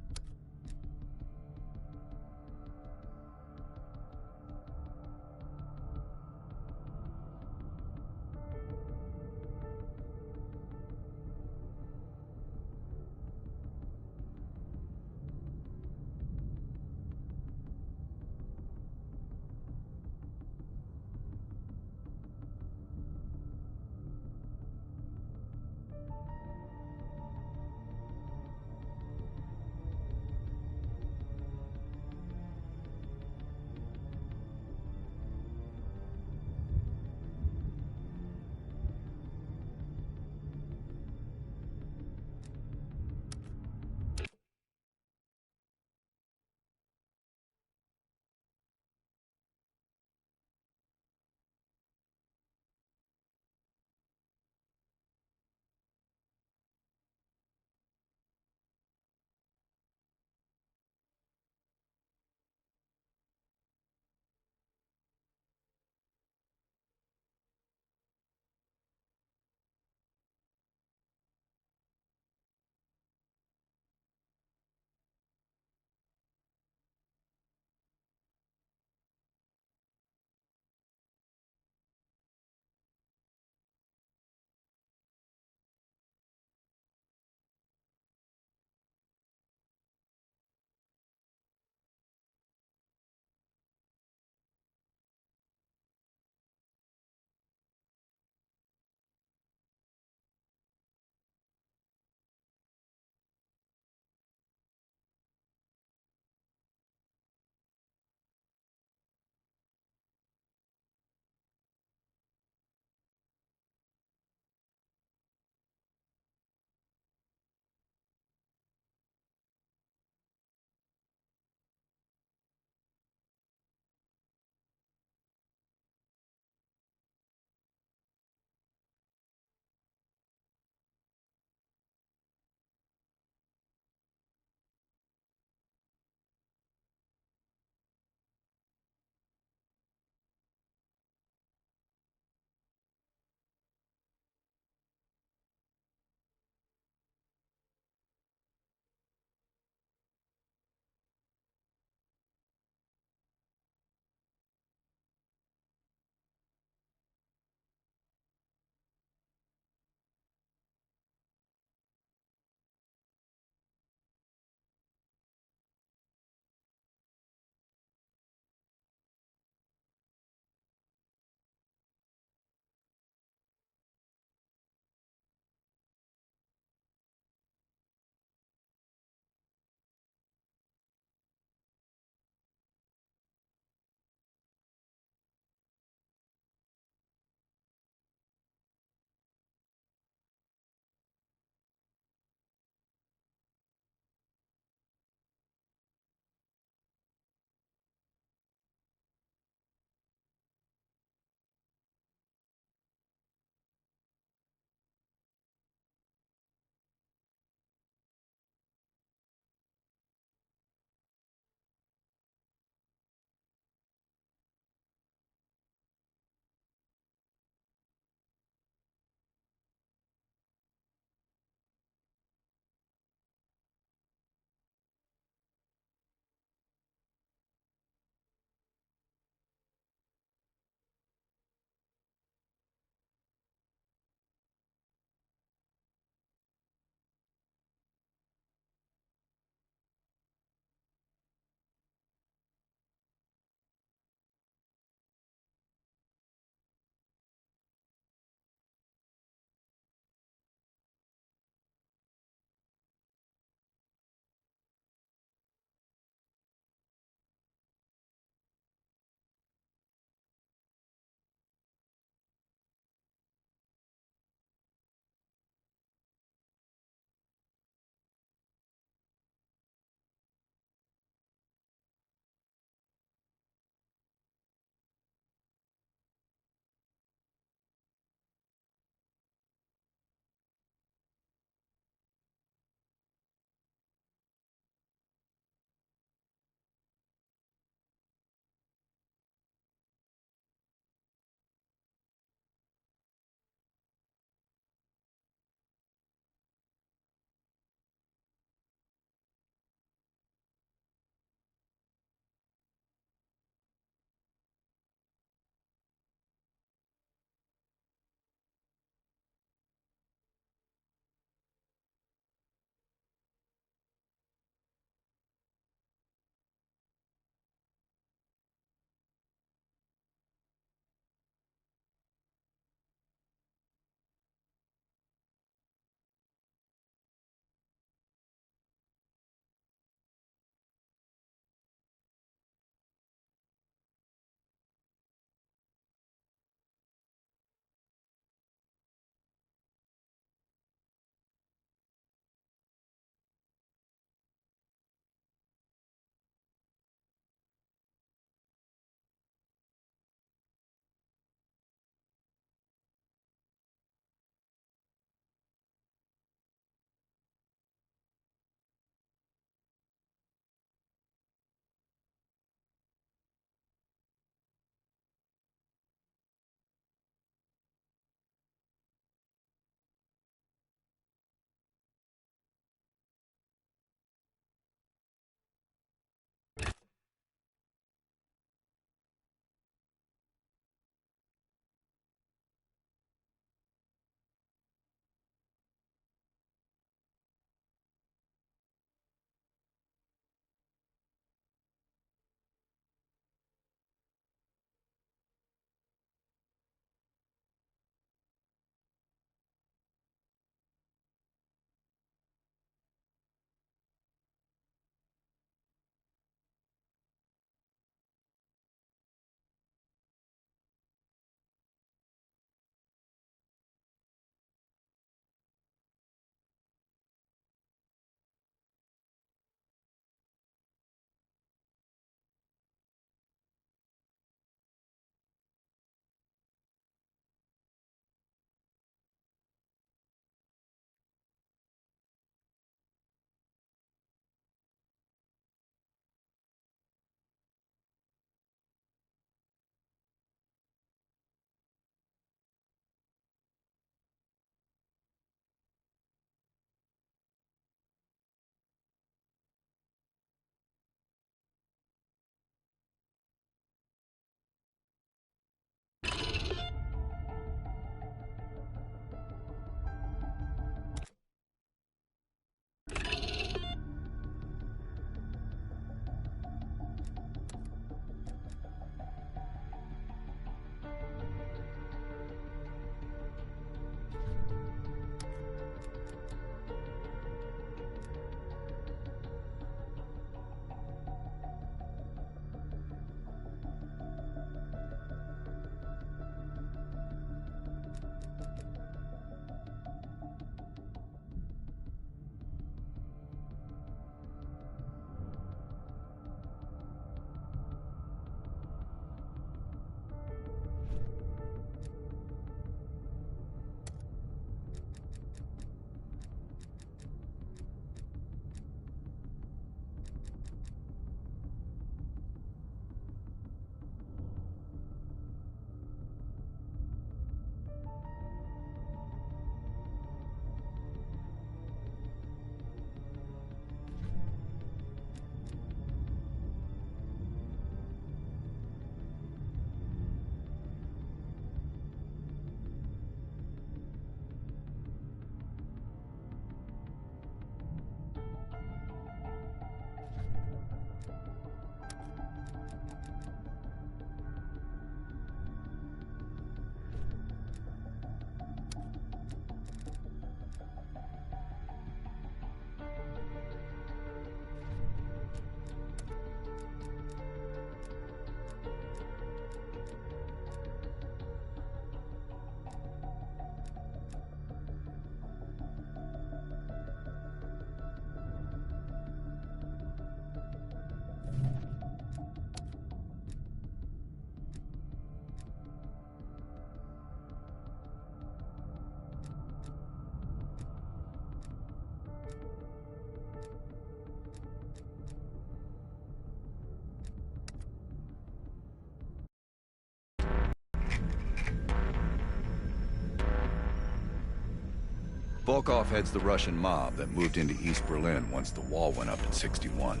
Volkov heads the Russian mob that moved into East Berlin once the wall went up in '61.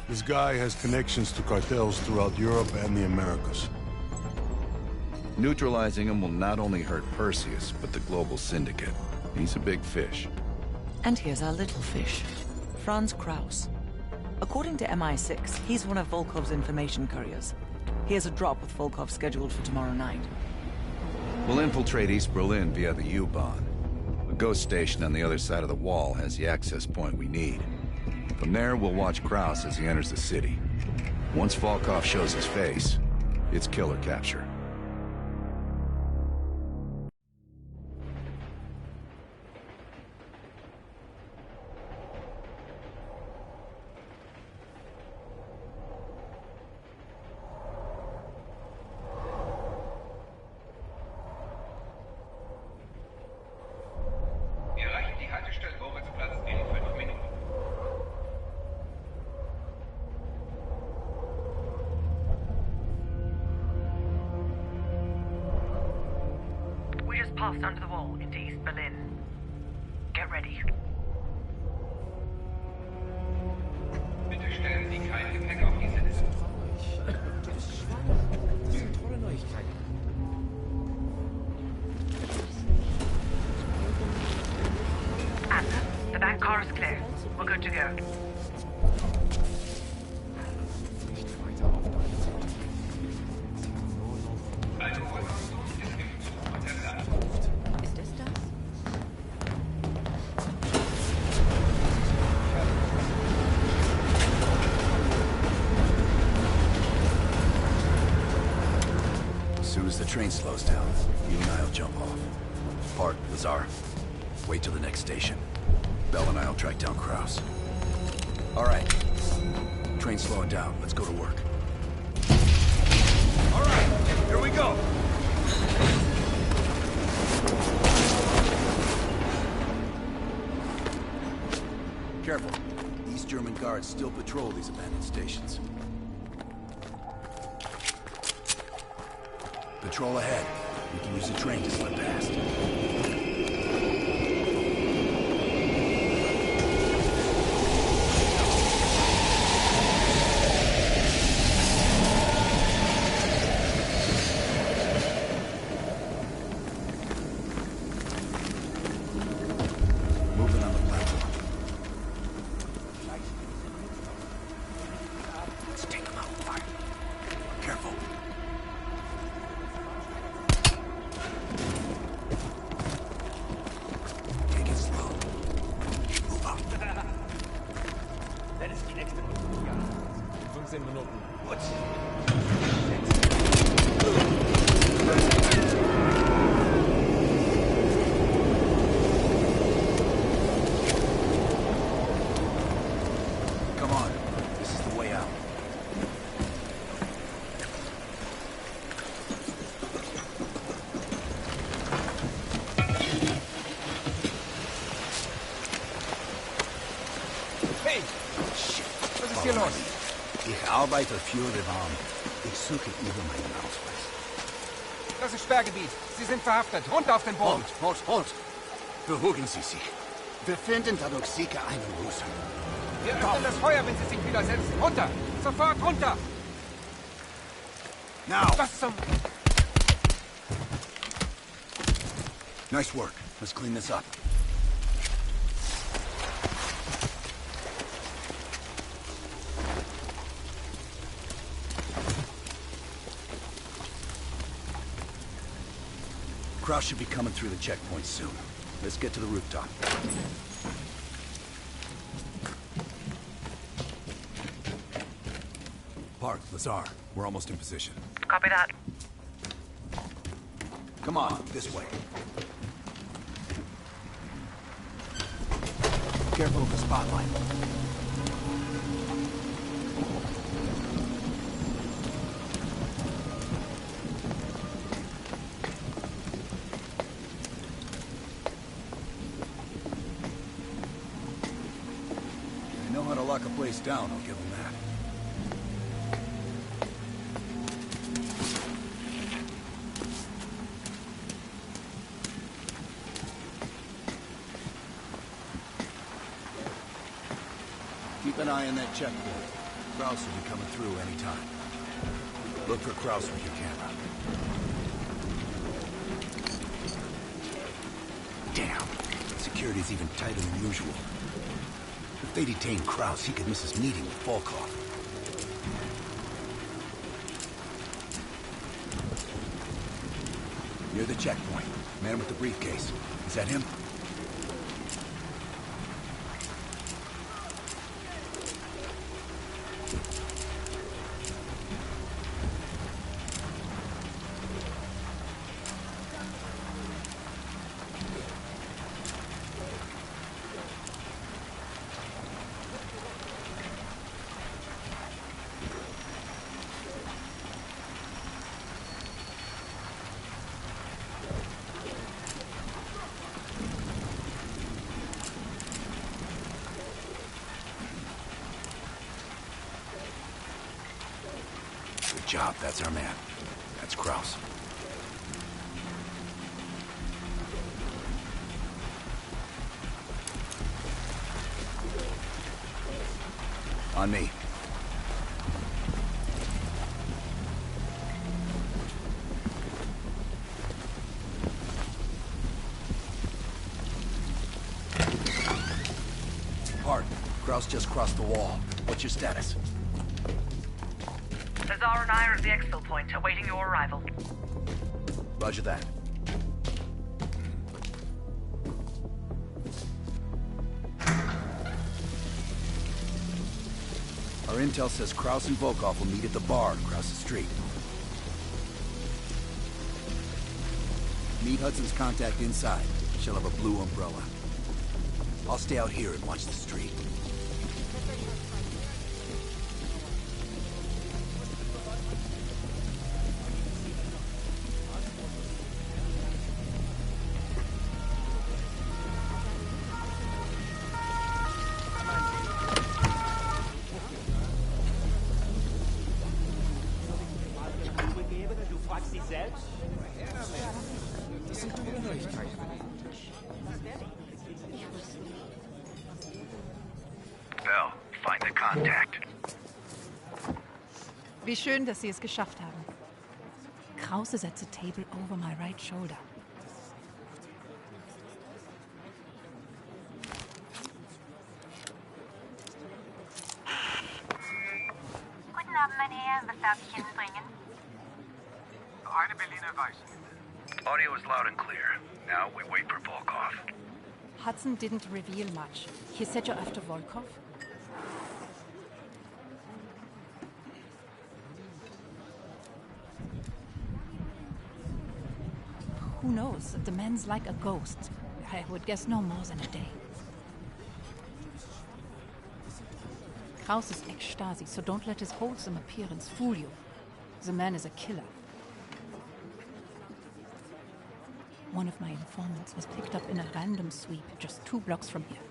This guy has connections to cartels throughout Europe and the Americas. Neutralizing him will not only hurt Perseus, but the global syndicate. He's a big fish. And here's our little fish, Franz Kraus. According to MI6, he's one of Volkov's information couriers. He has a drop with Volkov scheduled for tomorrow night. We'll infiltrate East Berlin via the U-Bahn. A ghost station on the other side of the wall has the access point we need. From there, we'll watch Kraus as he enters the city. Once Volkov shows his face, it's kill or capture. Passed under the wall into East Berlin. Get ready. Bitte stellen Sie kein Gepäck auf diese Liste. Das sind tolle Neuigkeiten. Anna, the back car is clear. We're good to go. As soon as the train slows down, you and I'll jump off. Park, Lazar. Wait till the next station. Bell and I'll track down Kraus. All right. Train's slowing down. Let's go to work. All right, here we go. Careful. East German guards still patrol these abandoned stations. Patrol ahead. We can use the train to slip past. Moving on the platform. Let's take them out. Fire. Careful. Take it slow. Move up. Das ist die nächste Minute. Ja. 15 Minuten. Gut. Come on. This is the way out. Hey! Shit. Was ist hier los? Ich arbeite für die Bahn. Ich suche über meinen Ausweis. Das ist Sperrgebiet. Sie sind verhaftet. Runter auf den Boden. Halt! Beruhigen Sie sich. Wir finden dadurch sicher einen Loser. Wir öffnen das Feuer, wenn Sie sich widersetzen. Runter! Sofort runter! Now! Was zum... Nice work. Let's clean this up. Kraus should be coming through the checkpoint soon. Let's get to the rooftop. Park, Lazar. We're almost in position. Copy that. Come on, this way. Careful of the spotlight. They know how to lock a place down, I'll give them that. an eye on that checkpoint. Kraus will be coming through any time. Look for Kraus with your camera. Damn. Security's even tighter than usual. If they detain Kraus, he could miss his meeting with Volkov. Near the checkpoint. Man with the briefcase. Is that him? Good job, that's our man. That's Kraus. On me. Hart, Kraus just crossed the wall. What's your status? Lazar and I are at the exfil point, awaiting your arrival. Roger that. Our intel says Kraus and Volkov will meet at the bar across the street. Meet Hudson's contact inside. She'll have a blue umbrella. I'll stay out here and watch the street. Bell, find the contact. Wie schön, dass Sie es geschafft haben. Krause is at the table over my right shoulder. Guten Abend, mein Herr. Was darf ich Ihnen bringen? Eine Berliner Weißen. Audio is loud and clear. Now we wait for Volkov. Hudson didn't reveal much. He said you're after Volkov? Who knows? The man's like a ghost. I would guess no more than a day. Kraus is ex-Stasi, so don't let his wholesome appearance fool you. The man is a killer. One of my informants was picked up in a random sweep just 2 blocks from here.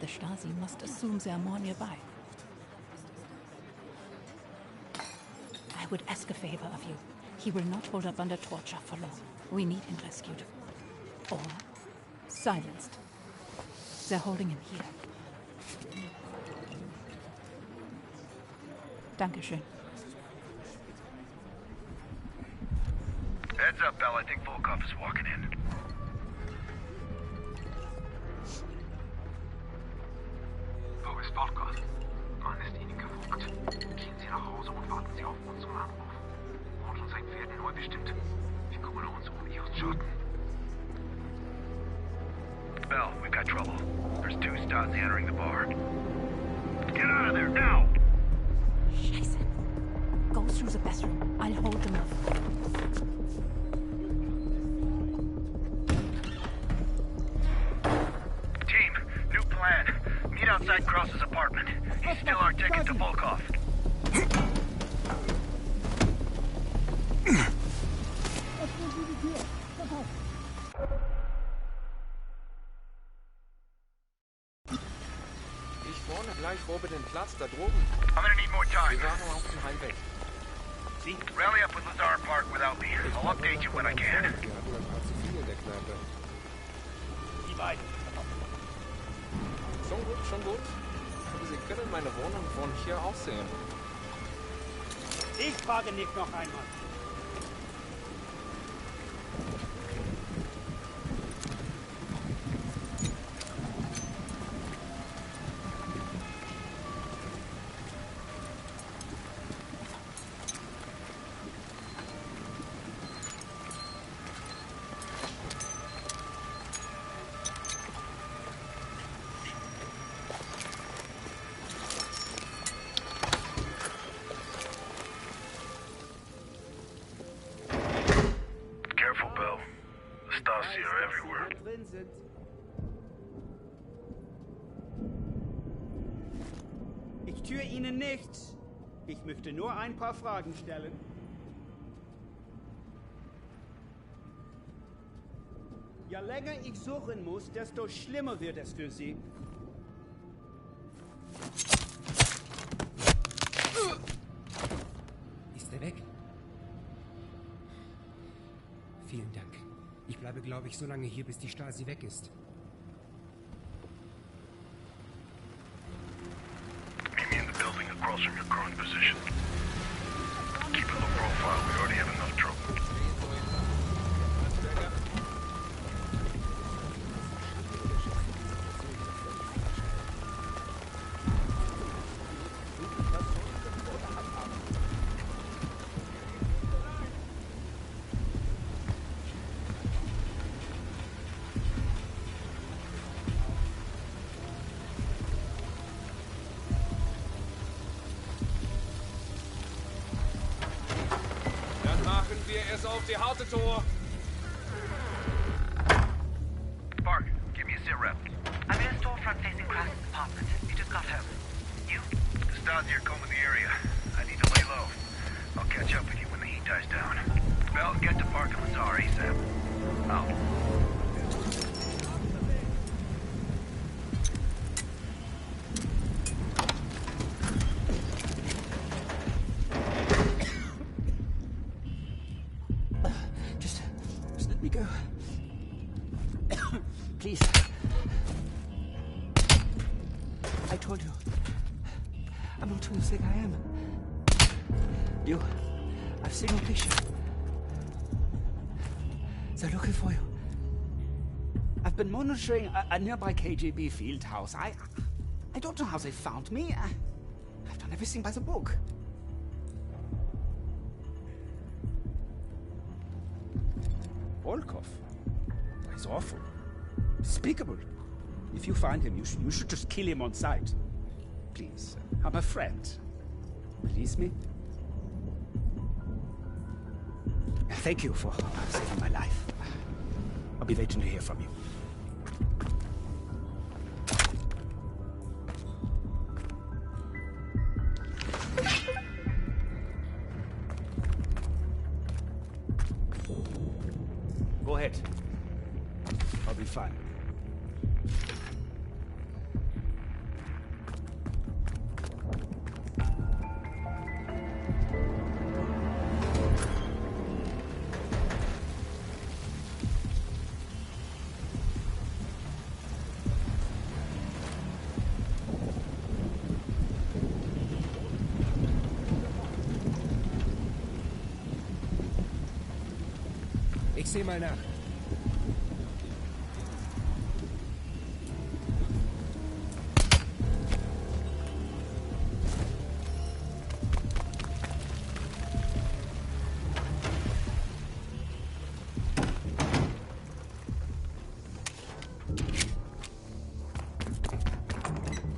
The Stasi must assume there are more nearby. I would ask a favor of you. He will not hold up under torture for long. We need him rescued. Or silenced. They're holding him here. Dankeschön. Heads up, Bell. I think Volkov is walking in. Wo ist Volkov? Man ist Ihnen gefolgt. Gehen Sie nach Hause und warten Sie auf unseren Anruf. Ort und Zeit werden neu bestimmt. Wir kümmern uns um Ihren Schaden. Bell, we've got trouble. There's 2 Stasi entering the bar. Get out of there, now! Scheiße. Go through the bathroom. I'll hold them off. Team, new plan. Meet outside Kraus's apartment. He's still our ticket to Volkov. Ich wohne gleich oben den Platz da droben. I'm gonna need more time. Wir waren auf dem Heimweg. See, rally up with Lazar Park without me. I'll update you when I can. Wir hatten ein paar zu viel in der Kneipe. Die beiden. Schon gut, schon gut. Sie können meine Wohnung von hier aus sehen. Ich frage nicht noch einmal. Ich tue Ihnen nichts. Ich möchte nur ein paar Fragen stellen. Je länger ich suchen muss, desto schlimmer wird es für Sie. Ist er weg? Vielen Dank. Ich bleibe, glaube ich, so lange hier, bis die Stasi weg ist. Across from your current position. Keep a low profile. We already have enough trouble. Auf die harte Tor. Park, give me a sit rep. I'm in a storefront facing Kraft's apartment. He just got home. You? The Stasi are combing the area. I need to lay low. I'll catch up with you when the heat dies down. Bell, get to Park and Lazar ASAP. Out. Please. I told you. I'm not who you think I am. I've seen your picture. They're looking for you. I've been monitoring a nearby KGB field house. I don't know how they found me. I've done everything by the book. Volkov. He's awful. Despicable. If you find him, you should just kill him on sight. Please, I'm a friend. Release me. Thank you for saving my life. I'll be waiting to hear from you. Go ahead. I'll be fine. Ich sehe mal nach.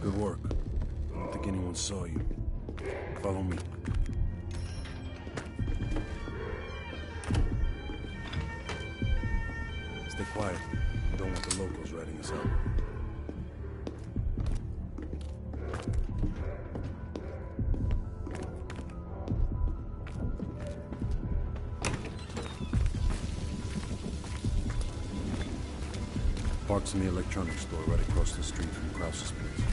Good work. I don't think anyone saw you. Follow me. Stay quiet. We don't want the locals ratting us out. Park's in the electronics store right across the street from Krause's place.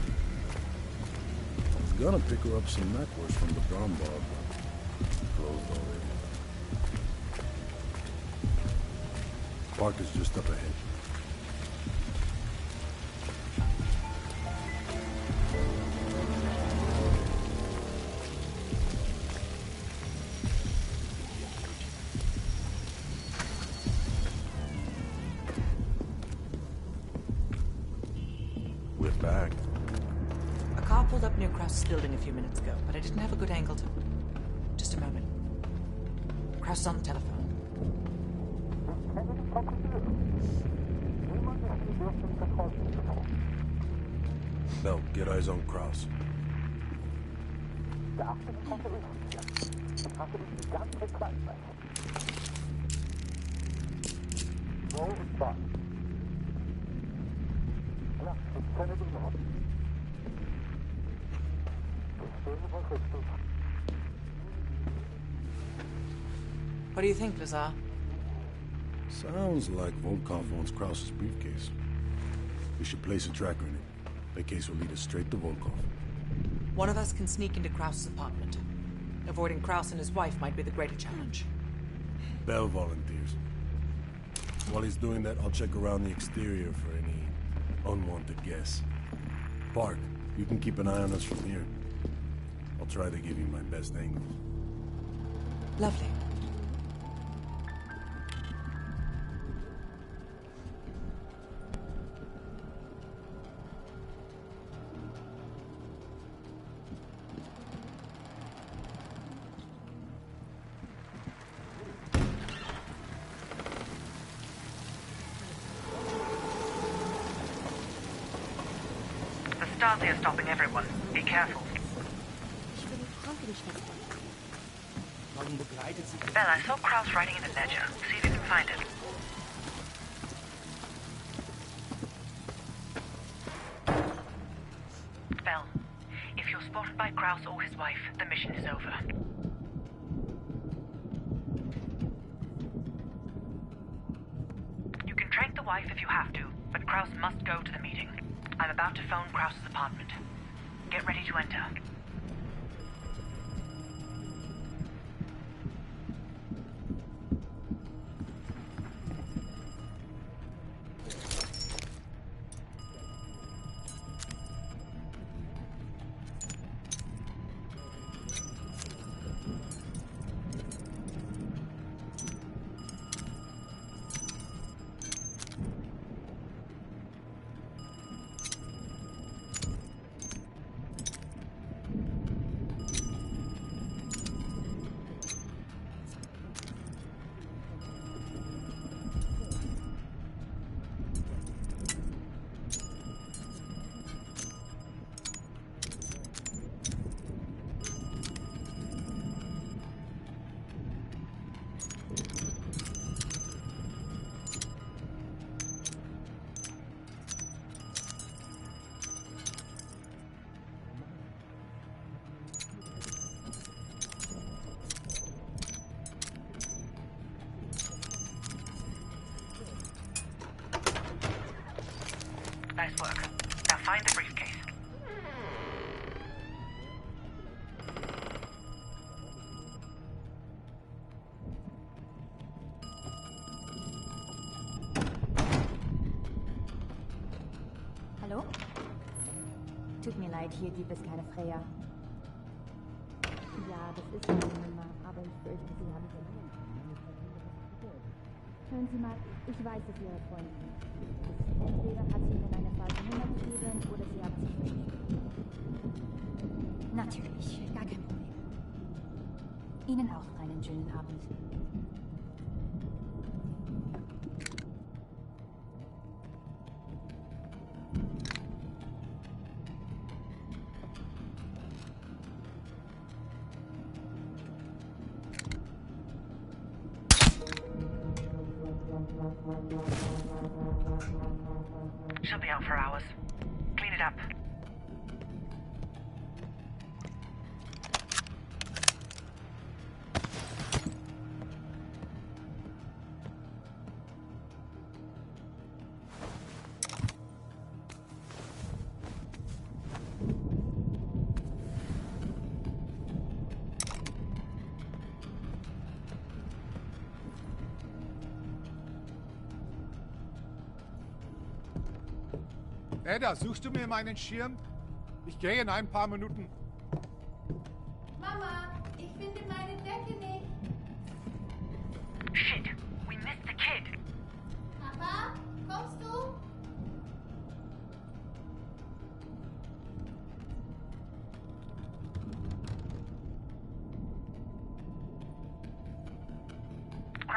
I was gonna pick her up some knackwurst from the brown bar, but closed already. Park is just up ahead. back. A car pulled up near Kraus' building a few minutes ago, but I didn't have a good angle to... Just a moment. Kraus is on the telephone. Bell, get eyes on Kraus. What do you think, Lazar? Sounds like Volkov wants Kraus's briefcase. We should place a tracker in it. The case will lead us straight to Volkov. One of us can sneak into Kraus' apartment. Avoiding Kraus and his wife might be the greater challenge. Bell volunteers. While he's doing that, I'll check around the exterior for any unwanted guests. Park, you can keep an eye on us from here. I'll try to give you my best angles. Lovely. Stasi are stopping everyone. Be careful. Bell, I saw Kraus writing in the ledger. See if you can find it. Bell, if you're spotted by Kraus or his wife, the mission is over. You can track the wife if you have to, but Kraus must go to the meeting. I'm about to phone Kraus' apartment. Get ready to enter. Nice work. Now find the briefcase. Hallo? Tut mir leid, hier gibt es keine Freya. Ja, das ist meine Nummer, aber ich fürchte, Sie haben sie nicht. Hören Sie mal, ich weiß, dass Ihre Freundin ist. Entweder hat sie Ihnen eine falsche Nummer gegeben oder Sie haben sich versteckt. Natürlich, gar kein Problem. Ihnen auch einen schönen Abend. She'll be out for hours. Clean it up. Ada, suchst du mir meinen Schirm? Ich gehe in ein paar Minuten. Mama, ich finde meine Decke nicht. Shit, we missed the kid. Papa, kommst du?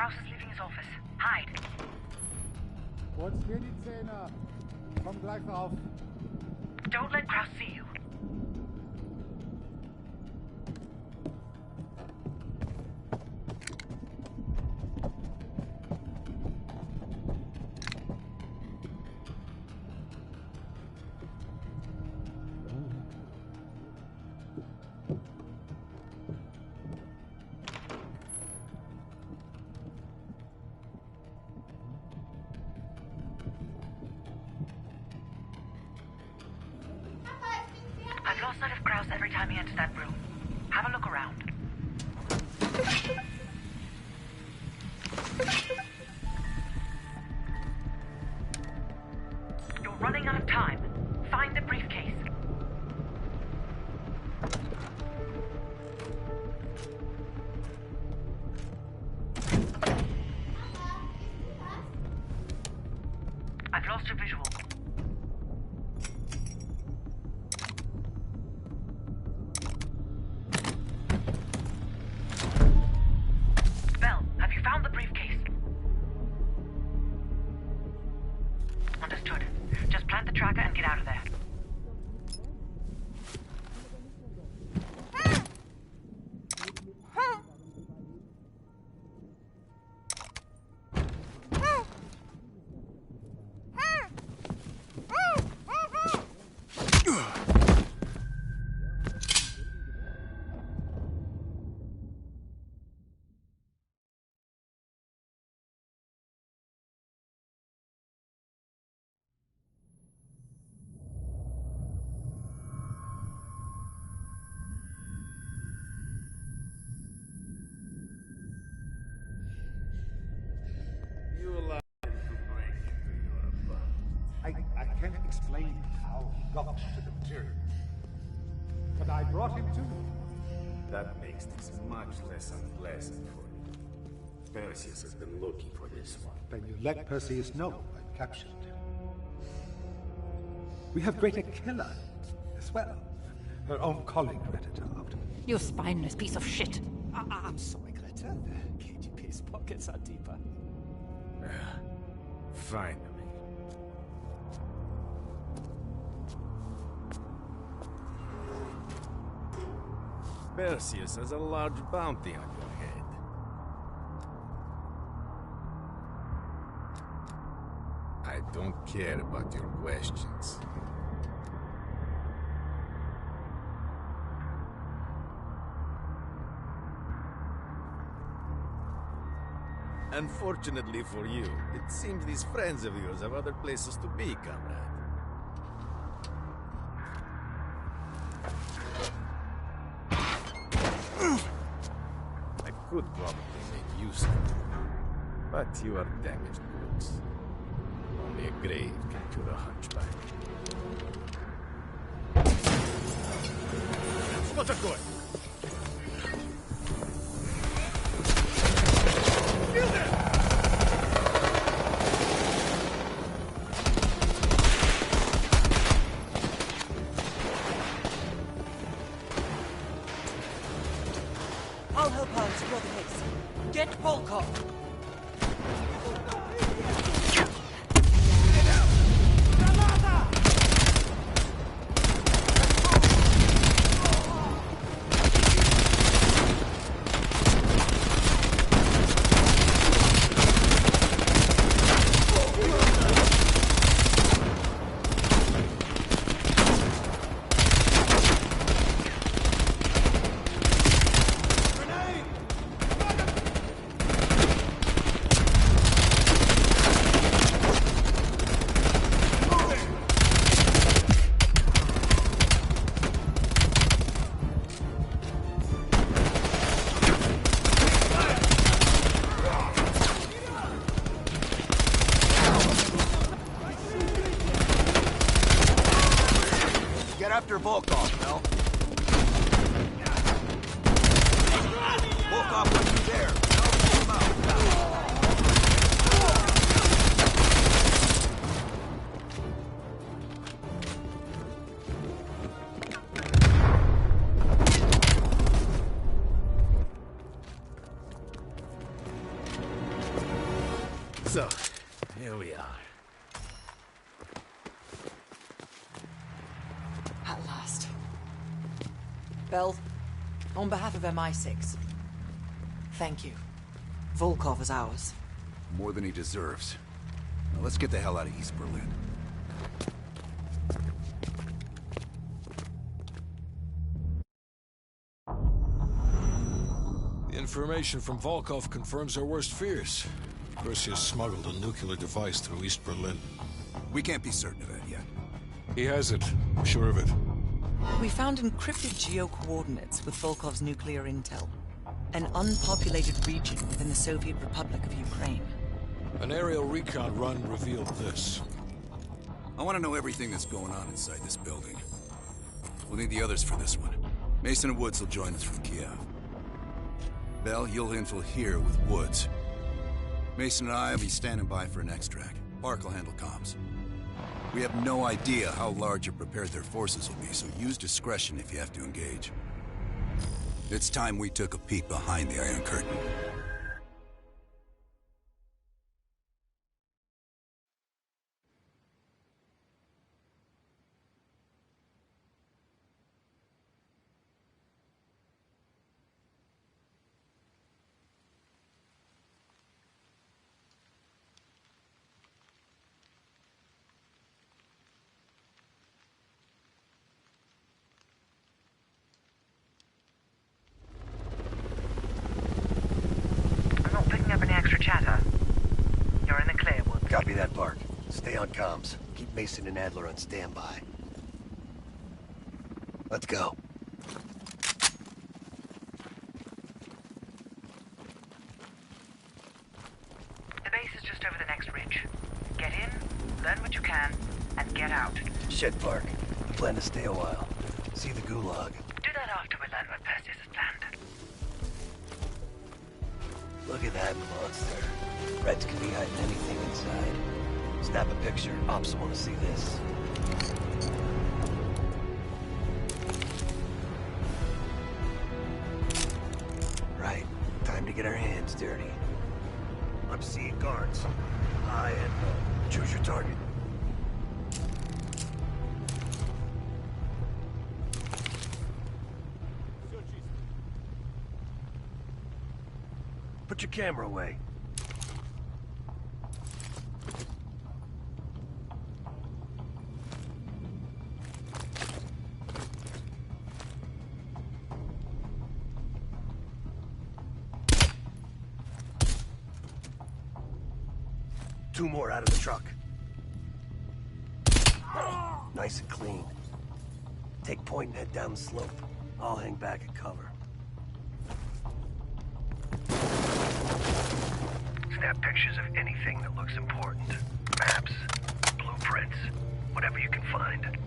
Kraus is leaving his office. Hide. Kurz mir die Zähne. Komm gleich rauf. Don't let Kraus see you. I've lost sight of Kraus every time he enters that room. Have a look around. You're running out of time. Find the briefcase. I've lost your visual. Bell, have you found the briefcase? Understood. Just plant the tracker and get out of there. You allowed him to break into your apartment. I can't explain how he got to the material. But I brought him to you. That makes this much less unpleasant for you. Perseus has been looking for this one. Then you let Perseus know I've captured him. We have Greater Killer as well. Her own colleague ratted her out. You spineless piece of shit. I'm sorry, Greta. KGB's pockets are deeper. Finally. Perseus has a large bounty on your head. I don't care about your questions. Unfortunately for you, it seems these friends of yours have other places to be, comrade. I could probably make use of you, but you are damaged goods. Only a grave can cure a hunchback. Что такое? I'll help out secure the case. Get Volkov! After Volkov, Mel. Volkov wasn't there. Mel, pull him out. Bell, on behalf of MI6, thank you. Volkov is ours. More than he deserves. Now let's get the hell out of East Berlin. The information from Volkov confirms our worst fears. Perseus smuggled a nuclear device through East Berlin. We can't be certain of that yet. He has it. I'm sure of it. We found encrypted geo-coordinates with Volkov's nuclear intel. An unpopulated region within the Soviet Republic of Ukraine. An aerial recon run revealed this. I want to know everything that's going on inside this building. We'll need the others for this one. Mason and Woods will join us from Kiev. Bell, you'll infill here with Woods. Mason and I will be standing by for an extract. Park will handle comms. We have no idea how large or prepared their forces will be, so use discretion if you have to engage. It's time we took a peek behind the Iron Curtain. Copy that, Park. Stay on comms. Keep Mason and Adler on standby. Let's go. The base is just over the next ridge. Get in, learn what you can, and get out. Shit, Park. I plan to stay a while. See the gulag. Do that after we learn what Perseus has planned. Look at that monster. Reds can be hiding anything inside. Snap a picture. Ops want to see this. Right. Time to get our hands dirty. I'm seeing guards. High and low. Choose your target. Put your camera away. Two more out of the truck. Nice and clean. Take point and head down the slope. I'll hang back and cover. Snap pictures of anything that looks important. Maps, blueprints, whatever you can find.